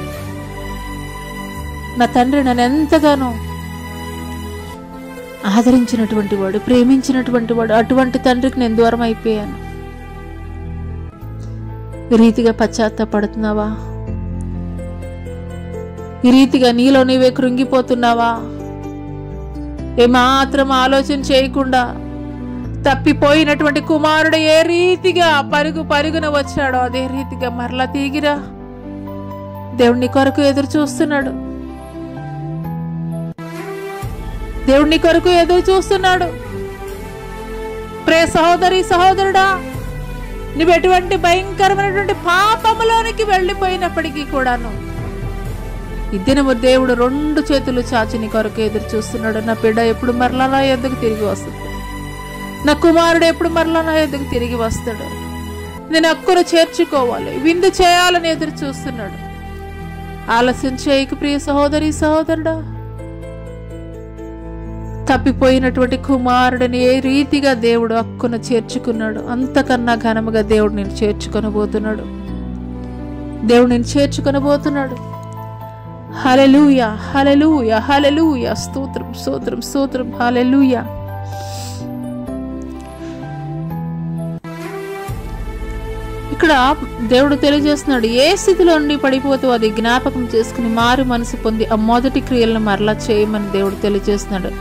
నా తండ్రి నన్ను ఎంతగానో ఆదరించినటువంటి వాడు, ప్రేమించినటువంటి వాడు. అటువంటి తండ్రికి నేను దూరం అయిపోయాను. ఈ రీతిగా పశ్చాత్తాపడుతున్నావా? ఈ రీతిగా నీలో నీవే కృంగిపోతున్నావా? ఏమాత్రం ఆలోచన చేయకుండా తప్పిపోయినటువంటి కుమారుడు ఏ రీతిగా పరుగున వచ్చాడో అదే రీతిగా మరలా తీగిరా. దేవుడి కొరకు ఎదురు చూస్తున్నాడు. ప్రియ సహోదరి సహోదరుడా, నువ్వు ఎటువంటి భయంకరమైనటువంటి పాపములోనికి వెళ్ళిపోయినప్పటికీ కూడాను ఈ దినము దేవుడు 2 చేతులు చాచి నీ కొరకు ఎదురు చూస్తున్నాడు. నా బిడ్డ ఎప్పుడు మరలా నా యొద్దకు తిరిగి వస్తుంది, నా కుమారుడు ఎప్పుడు మరలా నా యొద్దకు తిరిగి వస్తాడు, నేను అక్కును చేర్చుకోవాలి, విందు చేయాలని ఎదురు చూస్తున్నాడు. ఆలస్యం చేయకు ప్రియ సహోదరి సహోదరుడా. తప్పిపోయినటువంటి కుమారుడిని ఏ రీతిగా దేవుడు అక్కున చేర్చుకున్నాడు, అంతకన్నా ఘనముగా దేవుడు నేను చేర్చుకొనబోతున్నాడు. హల్లెలూయా, హల్లెలూయా, హల్లెలూయా. స్తోత్రం, స్తోత్రం, స్తోత్రం. హల్లెలూయా. ఇక్కడ దేవుడు తెలియజేస్తున్నాడు, ఏ స్థితిలో నుండి పడిపోతూ అది జ్ఞాపకం చేసుకుని మారు మనసు పొంది ఆ మొదటి క్రియలను మరలా చేయమని దేవుడు తెలియజేస్తున్నాడు.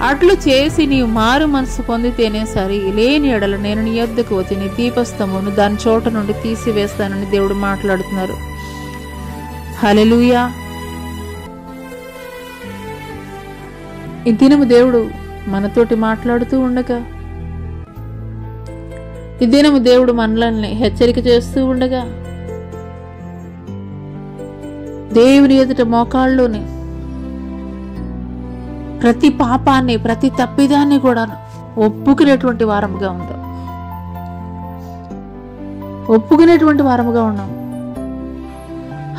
అట్లు చేసి నీవు మారు మనసు పొందితేనే సరి, లేని ఎడల నేను నీ యొద్దకు వచ్చి నీ దీపస్తంభమును దాని చోట నుండి తీసివేస్తానని దేవుడు మాట్లాడుతున్నారు. హల్లెలూయా. ఈ దినము దేవుడు మనతోటి మాట్లాడుతూ ఉండగా, ఈ దినము దేవుడు మనల్ని హెచ్చరిక చేస్తూ ఉండగా, దేవుని ఎదుట మోకాళ్ళలోనే ప్రతి పాపాన్ని, ప్రతి తప్పిదాన్ని కూడా ఒప్పుకునేటువంటి వారముగా ఉన్నాం.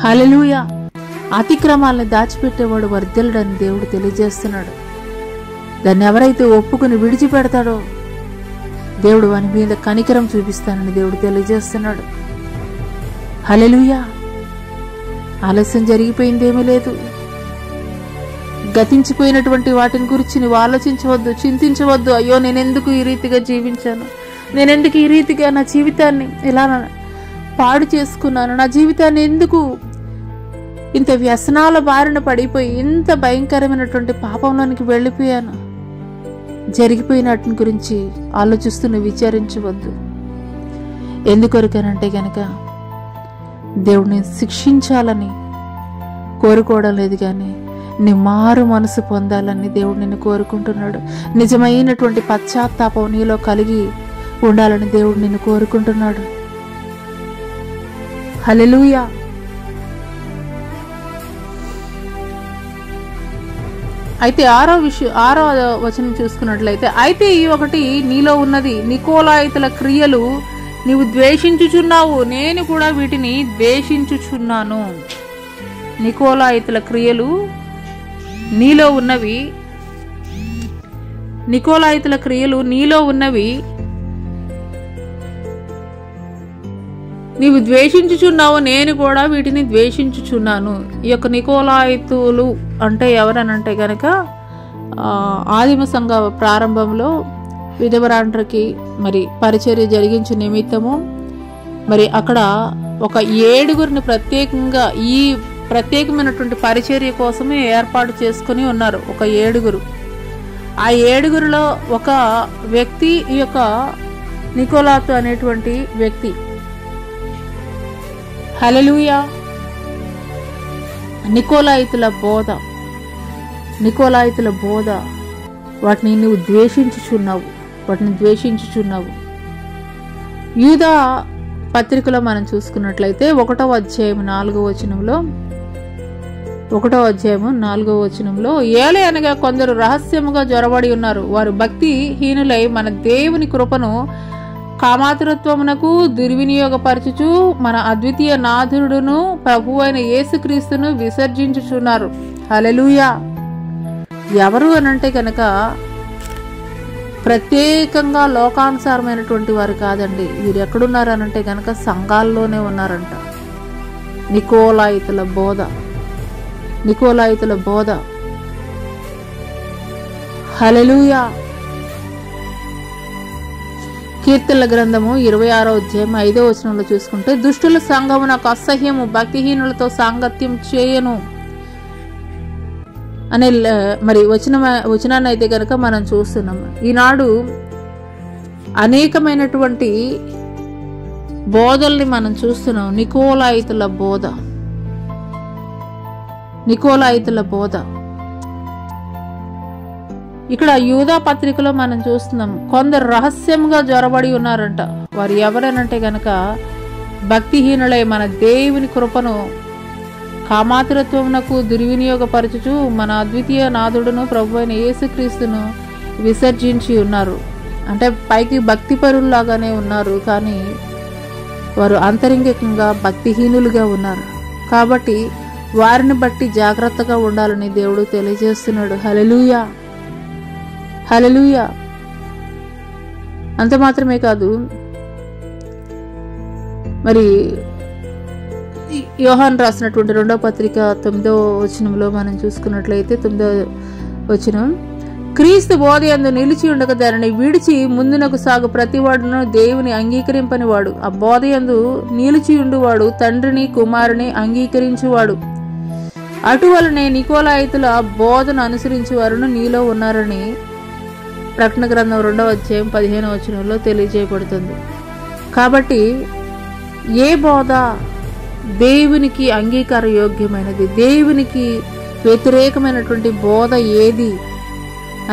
హల్లెలూయా. అతిక్రమాలను దాచిపెట్టేవాడు వర్ధిల్లుడని దేవుడు తెలియజేస్తున్నాడు. దాన్ని ఎవరైతే ఒప్పుకుని విడిచిపెడతాడో దేవుడు వాని మీద కనికరం చూపిస్తానని దేవుడు తెలియజేస్తున్నాడు. హల్లెలూయా. ఆలస్యం జరిగిపోయిందేమీ లేదు. గతించిపోయినటువంటి వాటిని గురించి నువ్వు ఆలోచించవద్దు, చింతించవద్దు. అయ్యో నేనెందుకు ఈ రీతిగా జీవించాను, నేనెందుకు ఈ రీతిగా నా జీవితాన్ని ఇలా పాడు చేసుకున్నాను, నా జీవితాన్ని ఎందుకు ఇంత వ్యసనాల బారిన పడిపోయి ఇంత భయంకరమైనటువంటి పాపంలోనికి వెళ్ళిపోయాను, జరిగిపోయినట్టు గురించి ఆలోచిస్తూ నువ్వు విచారించవద్దు. ఎందుకొరకనంటే గనక దేవుడిని శిక్షించాలని కోరుకోవడం లేదు, కానీ నీ మారు మనసు పొందాలని దేవుడు నిన్ను కోరుకుంటున్నాడు. నిజమైనటువంటి పశ్చాత్తాపం నీలో కలిగి ఉండాలని దేవుడు నిన్ను కోరుకుంటున్నాడు. హల్లెలూయా. అయితే ఆరో వచనం చూసుకున్నట్లయితే, అయితే ఈ ఒకటి నీలో ఉన్నది, నికోలాయితుల క్రియలు నీవు ద్వేషించుచున్నావు, నేను కూడా వీటిని ద్వేషించుచున్నాను. నికోలాయితుల క్రియలు నీలో ఉన్నవి, నికోలాయితుల క్రియలు నీలో ఉన్నవి నీవు ద్వేషించుచున్నావు, నేను కూడా వీటిని ద్వేషించుచున్నాను. ఈ యొక్క నికోలాయితులు అంటే ఎవరనంటే గనక ఆదిమ సంఘ ప్రారంభంలో విధవరాండ్రకి మరి పరిచర్య జరిగించే నిమిత్తము మరి అక్కడ ఒక 7 ప్రత్యేకంగా ఈ ప్రత్యేకమైనటువంటి పరిచర్య కోసమే ఏర్పాటు చేసుకుని ఉన్నారు. ఒక 7. ఆ 7లో ఒక వ్యక్తి ఈ యొక్క నికోలాతు అనేటువంటి వ్యక్తి. హల్లెలూయా. నికోలాయితుల బోధ వాటిని నువ్వు ద్వేషించుచున్నావు. యూదా పత్రికలో మనం చూసుకున్నట్లయితే 1వ అధ్యాయం 4వ వచనంలో ఏలే అనగా కొందరు రహస్యముగా జొరబడి ఉన్నారు, వారు భక్తిహీనులై మన దేవుని కృపను కామాతురత్వమునకు దుర్వినియోగపరచుచు మన అద్వితీయ నాథుడును ప్రభువైన యేసుక్రీస్తును విసర్జించుచున్నారు. హల్లెలూయా. ఎవరు అనంటే కనుక ప్రత్యేకంగా లోకానుసారమైనటువంటి వారు కాదండి. వీరు ఎక్కడున్నారు అనంటే కనుక సంఘాల్లోనే ఉన్నారంట. నికోలాయితుల బోధ. హల్లెలూయా. కీర్తనల గ్రంథము 26వ అధ్యాయం 5వ వచనంలో చూసుకుంటే, దుష్టుల సంఘము నాకు అసహ్యము, భక్తిహీనులతో సాంగత్యం చేయను అనే మరి వచనాన్ని అయితే కనుక మనం చూస్తున్నాము. ఈనాడు అనేకమైనటువంటి బోధల్ని మనం చూస్తున్నాం. నికోలాయితుల బోధ ఇక్కడ యూదా పత్రికలో మనం చూస్తున్నాం. కొందరు రహస్యంగా జొరబడి ఉన్నారంట. వారు ఎవరనంటే గనక భక్తిహీనులై మన దేవుని కృపను కామాతురత్వమునకు దుర్వినియోగపరచుచు మన అద్వితీయ నాథుడును ప్రభువైన యేసుక్రీస్తును విసర్జించి ఉన్నారు. అంటే పైకి భక్తి పరుల్లాగానే ఉన్నారు, కానీ వారు అంతరంగికంగా భక్తిహీనులుగా ఉన్నారు. కాబట్టి వారిని బట్టి జాగ్రత్తగా ఉండాలని దేవుడు తెలియజేస్తున్నాడు. హల్లెలూయా. అంత మాత్రమే కాదు, మరి యోహాను రాసినటువంటి 2వ పత్రిక 9వ వచనంలో మనం చూసుకున్నట్లయితే 9వ వచనం, క్రీస్తు బోధయందు నిలిచి ఉండక దానిని విడిచి ముందునకు సాగు ప్రతివాడును దేవుని అంగీకరింపని వాడు. ఆ బోధయందు నిలిచి ఉండువాడు తండ్రిని కుమారుని అంగీకరించువాడు. అటువలనే నికోలాయితుల బోధను అనుసరించి వారును నీలో ఉన్నారని ప్రకటన గ్రంథం 2వ అధ్యాయం 15వ వచనంలో తెలియజేయబడుతుంది. కాబట్టి ఏ బోధ దేవునికి అంగీకార యోగ్యమైనది, దేవునికి వ్యతిరేకమైనటువంటి బోధ ఏది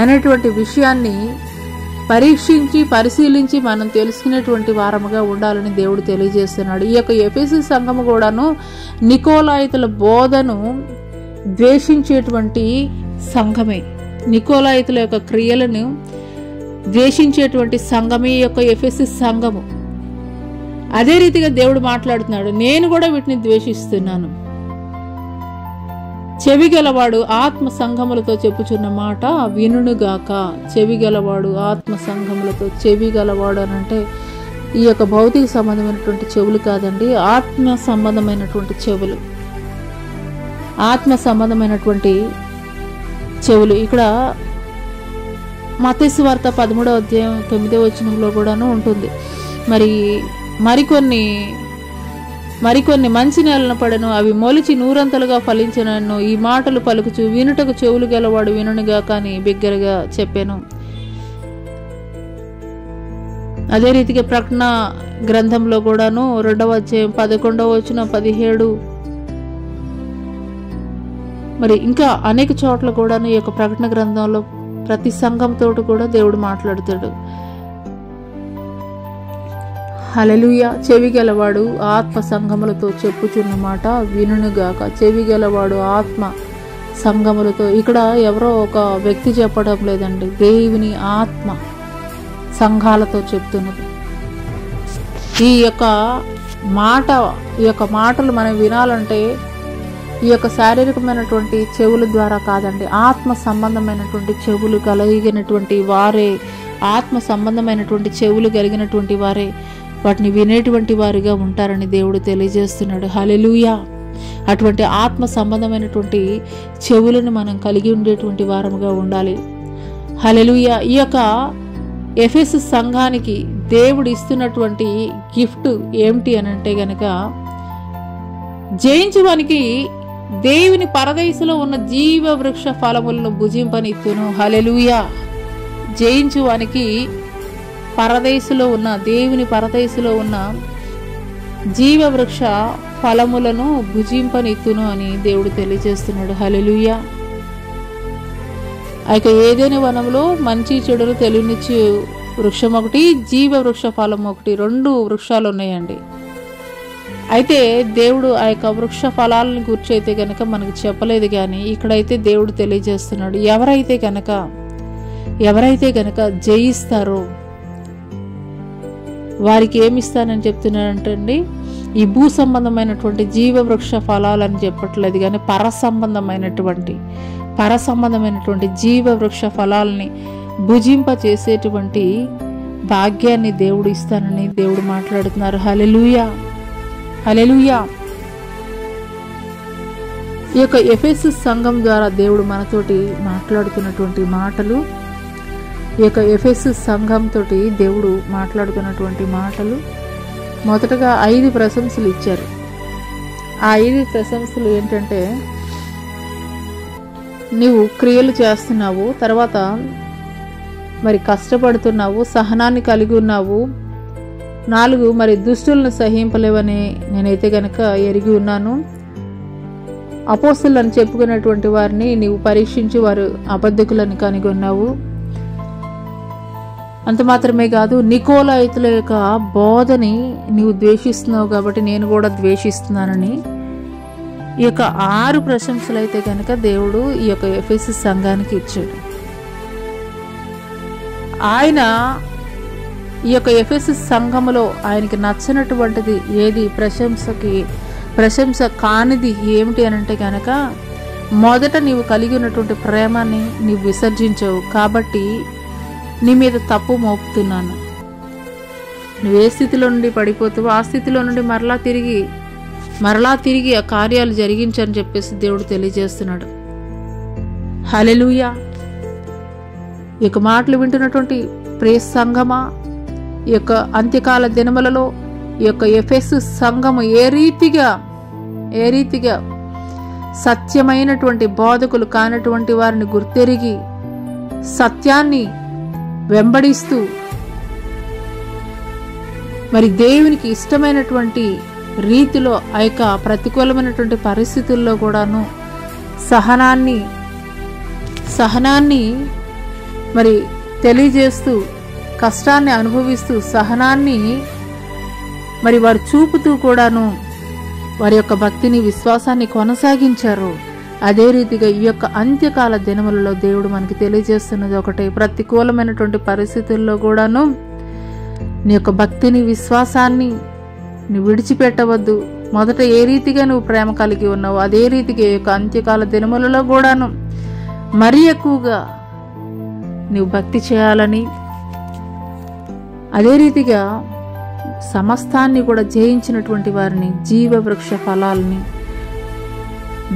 అనేటువంటి విషయాన్ని పరిశీలించి మనం తెలుసుకునేటువంటి వారముగా ఉండాలని దేవుడు తెలియజేస్తున్నాడు. ఈ యొక్క ఎఫెసు సంఘము కూడాను నికోలాయితుల బోధను ద్వేషించేటువంటి సంఘమే. నికోలాయితుల యొక్క క్రియలను ద్వేషించేటువంటి సంఘమే ఈ యొక్క ఎఫెసు సంఘము. అదే రీతిగా దేవుడు మాట్లాడుతున్నాడు, నేను కూడా వీటిని ద్వేషిస్తున్నాను. చెవిగలవాడు ఆత్మ సంఘములతో చెప్పుచున్న మాట వినుగాక. చెవిగలవాడు ఆత్మ సంఘములతో, చెవిగలవాడు అనంటే ఈ యొక్క భౌతిక సంబంధమైనటువంటి చెవులు కాదండి, ఆత్మ సంబంధమైనటువంటి చెవులు, ఆత్మ సంబంధమైనటువంటి చెవులు. ఇక్కడ మత్తయి సువార్త 13వ అధ్యాయం 9వ వచనంలో కూడాను ఉంటుంది. మరికొన్ని మంచి నేలను పడెను, అవి మొలిచి నూరంతలుగా ఫలించినను. ఈ మాటలు పలుకుచు వినుటకు చెవులు గలవాడు వినునిగా కానీ బిగ్గరగా చెప్పాను. అదే రీతిగా ప్రకటన గ్రంథంలో కూడాను 2వ అధ్యాయం 11వ వచనం 17 ఇంకా అనేక చోట్ల కూడాను ఈ యొక్క ప్రకటన గ్రంథంలో ప్రతి సంఘంతో కూడా దేవుడు మాట్లాడతాడు. హల్లెలూయా. చెవి గలవాడు ఆత్మ సంఘములతో చెప్పుచున్న మాట వినుగాక. చెవి గలవాడు ఆత్మ సంఘములతో, ఇక్కడ ఎవరో ఒక వ్యక్తి చెప్పడం లేదండి, దేవుని ఆత్మ సంఘాలతో చెప్తున్నది. ఈ యొక్క మాటలు మనం వినాలంటే ఈ యొక్క శారీరకమైనటువంటి చెవుల ద్వారా కాదండి, ఆత్మ సంబంధమైనటువంటి చెవులు కలిగినటువంటి వారే, ఆత్మ సంబంధమైనటువంటి చెవులు కలిగినటువంటి వారే వాటిని వినేటువంటి వారిగా ఉంటారని దేవుడు తెలియజేస్తున్నాడు. హల్లెలూయా. అటువంటి ఆత్మ సంబంధమైనటువంటి చెవులను మనం కలిగి ఉండేటువంటి వారముగా ఉండాలి. హల్లెలూయా. ఈ యొక్క ఎఫెసు సంఘానికి దేవుడు ఇస్తున్నటువంటి గిఫ్ట్ ఏమిటి అని అంటే గనక, జయించువానికి దేవుని పరదేశంలో ఉన్న జీవ వృక్ష ఫలములను భుజింపనిత్తును. హల్లెలూయా. జయించువానికి దేవుని పరదేశంలో ఉన్న జీవ వృక్ష ఫలములను భుజింపనిత్తును అని దేవుడు తెలియజేస్తున్నాడు. హల్లెలూయా. అయితే ఏదైనా వనంలో మంచి చెడులు తెలియనిచ్చు వృక్షం ఒకటి, జీవ వృక్ష ఫలం ఒకటి, 2 వృక్షాలు ఉన్నాయండి. అయితే దేవుడు ఆ యొక్క వృక్ష ఫలాలను గురించి అయితే గనక మనకు చెప్పలేదు, కానీ ఇక్కడైతే దేవుడు తెలియజేస్తున్నాడు. ఎవరైతే గనక జయిస్తారో వారికి ఏమిస్తానని చెప్తున్నాడంటండి, ఈ భూ సంబంధమైనటువంటి జీవ వృక్ష ఫలాలని చెప్పట్లేదు, కానీ పర సంబంధమైనటువంటి జీవ వృక్ష ఫలాలని భుజింప చేసేటువంటి భాగ్యాన్ని దేవుడు ఇస్తానని దేవుడు మాట్లాడుతున్నారు. హల్లెలూయా. హల్లెలూయా. ఈ యొక్క ఎఫెసు సంఘం ద్వారా దేవుడు మనతోటి మాట్లాడుతున్నటువంటి మాటలు, ఈ యొక్క ఎఫెసు సంఘంతో దేవుడు మాట్లాడుతున్నటువంటి మాటలు, మొదటగా 5 ప్రశంసలు ఇచ్చారు. ఆ 5 ప్రశంసలు ఏంటంటే, నీవు క్రియలు చేస్తున్నావు, తర్వాత కష్టపడుతున్నావు, సహనాన్ని కలిగి ఉన్నావు. 4 దుష్టులను సహింపలేవని నేనైతే గనక ఎరిగి ఉన్నాను. అపోస్తలులని చెప్పుకున్నటువంటి వారిని నీవు పరీక్షించి వారు అబద్ధకులను కనుగొన్నావు. అంత మాత్రమే కాదు, నికోలాయితుల యొక్క బోధని నీవు ద్వేషిస్తున్నావు కాబట్టి నేను కూడా ద్వేషిస్తున్నానని ఈ యొక్క 6 ప్రశంసలు అయితే కనుక దేవుడు ఈ యొక్క ఎఫెసు సంఘానికి ఇచ్చాడు. ఆయన ఈ యొక్క ఎఫెసు సంఘములో ఆయనకి నచ్చినటువంటిది ఏది, ప్రశంస కానిది ఏమిటి అని అంటే కనుక, మొదట నీవు కలిగి ఉన్నటువంటి ప్రేమని నీవు విసర్జించవు కాబట్టి నీ మీద తప్పు మోపుతున్నాను. నువ్వు ఏ స్థితిలో నుండి పడిపోతావో ఆ స్థితిలో నుండి మరలా తిరిగి ఆ కార్యాలు జరిగించని చెప్పేసి దేవుడు తెలియజేస్తున్నాడు. హల్లెలూయా. ఈ యొక్క మాటలు వింటున్నటువంటి ప్రియ సంఘమా, ఈ యొక్క అంత్యకాల దినములలో ఈ యొక్క ఎఫెసు సంఘము ఏ రీతిగా సత్యమైనటువంటి బోధకులు కానటువంటి వారిని గుర్తెరిగి సత్యాన్ని వెంబడిస్తూ దేవునికి ఇష్టమైనటువంటి రీతిలో ఆ యొక్క ప్రతికూలమైనటువంటి పరిస్థితుల్లో కూడాను సహనాన్ని తెలియజేస్తూ, కష్టాన్ని అనుభవిస్తూ సహనాన్ని వారు చూపుతూ కూడాను వారి యొక్క భక్తిని, విశ్వాసాన్ని కొనసాగించారు. అదే రీతిగా ఈ యొక్క అంత్యకాల దినములలో దేవుడు మనకి తెలియజేస్తున్నది ఒకటే, ప్రతికూలమైనటువంటి పరిస్థితుల్లో కూడాను నీ యొక్క భక్తిని, విశ్వాసాన్ని నువ్వు విడిచిపెట్టవద్దు. మొదట ఏ రీతిగా నువ్వు ప్రేమ కలిగి ఉన్నావు అదే రీతిగా ఈ యొక్క అంత్యకాల దినములలో కూడాను మరీ ఎక్కువగా నువ్వు భక్తి చేయాలని, అదే రీతిగా సమస్తాన్ని కూడా జయించినటువంటి వారిని జీవ వృక్ష ఫలాలని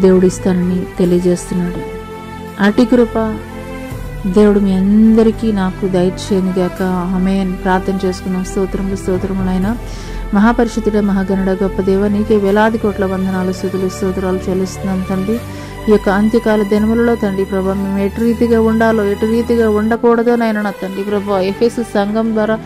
దేవుడిస్తానని తెలియజేస్తున్నాడు. అటు కృప దేవుడు మీ అందరికీ నాకు దయచేయనుగాక. ఆమేన్. ప్రార్థన చేసుకున్నాం. స్తోత్రములైన మహాపరిశుద్ధుడ, మహాగణుడ, గొప్ప దేవ, నీకే వేలాది కోట్ల వందనాలు, స్తుతులు, స్తోత్రాలు చెల్లిస్తున్నాం తండ్రి. ఈ యొక్క అంత్యకాల దినములలో తండ్రి ప్రభా, మేము ఎటు రీతిగా ఉండాలో, ఎటు రీతిగా ఉండకూడదో నాయన నా తండ్రి ప్రభా, ఎఫెసు సంఘం ద్వారా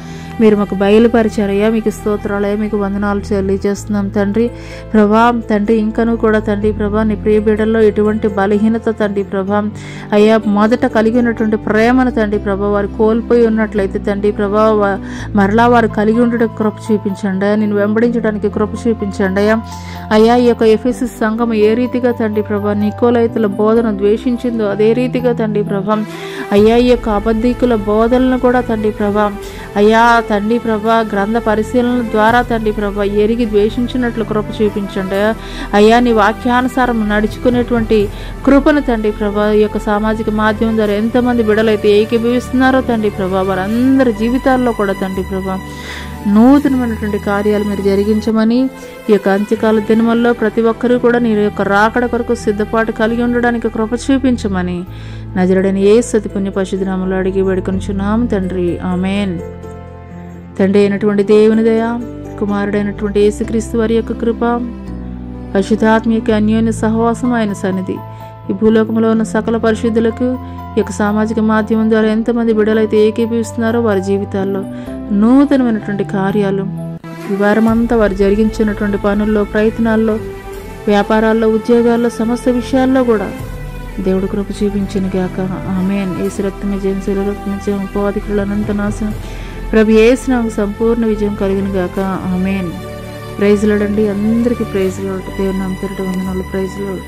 మీరు మాకు బయలుపరిచారయ్యా. మీకు స్తోత్రాలయ్యా, మీకు వందనాలు తెలియజేస్తున్నాం తండ్రి ప్రభా. తండ్రి ఇంకనూ కూడా తండ్రి ప్రభా, నీ ప్రియ బిడ్డల్లో ఎటువంటి బలహీనత తండ్రి ప్రభా అయ్యా, మొదట కలిగి ఉన్నటువంటి ప్రేమను తండ్రి ప్రభా వారు కోల్పోయి ఉన్నట్లయితే తండ్రి ప్రభా మరలా వారు కలిగి ఉండడానికి కృప చూపించండి అయ్యా. నేను వెంబడించడానికి కృప చూపించండి అయ్యా. అయ్యా, ఈ యొక్క ఎఫెసు సంఘం ఏ రీతిగా తండ్రి ప్రభా నికోలైతుల బోధన ద్వేషించిందో అదే రీతిగా తండ్రి ప్రభా అయ్యా, ఈ యొక్క అబద్ధికుల బోధనలను కూడా తండ్రి ప్రభా అయ్యా తండ్రి ప్రభా గ్రంథ పరిశీలన ద్వారా తండ్రి ప్రభా ఎరిగి ద్వేషించినట్లు కృప చూపించండి అయ్యా. నీ వాక్యానుసారం నడుచుకునేటువంటి కృపను తండ్రి ప్రభా ఈ యొక్క సామాజిక మాధ్యమం ద్వారా ఎంతమంది బిడ్డలైతే ఏకీభవిస్తున్నారో తండ్రి ప్రభా వారందరి జీవితాల్లో కూడా తండ్రి ప్రభా నూతనమైనటువంటి కార్యాలు మీరు జరిగించమని, ఈ యొక్క అంత్యకాల దినముల్లో ప్రతి ఒక్కరూ కూడా నీ యొక్క రాకడ కొరకు సిద్ధపాటు కలిగి ఉండడానికి కృప చూపించమని నజరుడైన యేసు అతి పుణ్య పరిశుద్ధ నామములో అడిగి వేడుకొనుచున్నాము తండ్రి. ఆమేన్. తండ్రి అయినటువంటి దేవుని దయ, కుమారుడైనటువంటి యేసుక్రీస్తు వారి యొక్క కృప, పరిశుద్ధాత్మ యొక్క అన్యోన్య సహవాసం, ఆయన సన్నిధి ఈ భూలోకంలో ఉన్న సకల పరిశుద్ధులకు ఈ యొక్క సామాజిక మాధ్యమం ద్వారా ఎంతమంది బిడ్డలైతే ఏకీభవిస్తున్నారో వారి జీవితాల్లో నూతనమైనటువంటి కార్యాలు ఈ వారమంతా వారు జరిగించినటువంటి పనుల్లో, ప్రయత్నాల్లో, వ్యాపారాల్లో, ఉద్యోగాల్లో, సమస్త విషయాల్లో కూడా దేవుడు కృప చూపించిన గాక. ఆమేన్. యేసు రక్తమే జయం, శిలువ రక్తమే జయం, అపవాదికుల అనంత నాశనం, ప్రభు యేసు నామమున సంపూర్ణ విజయం కలుగును గాక. ఆమేన్. ప్రైజ్ లార్డ్ అండి. అందరికీ ప్రైజ్ లార్డ్. దేవుని నామమున వందనాలు. Praise lord.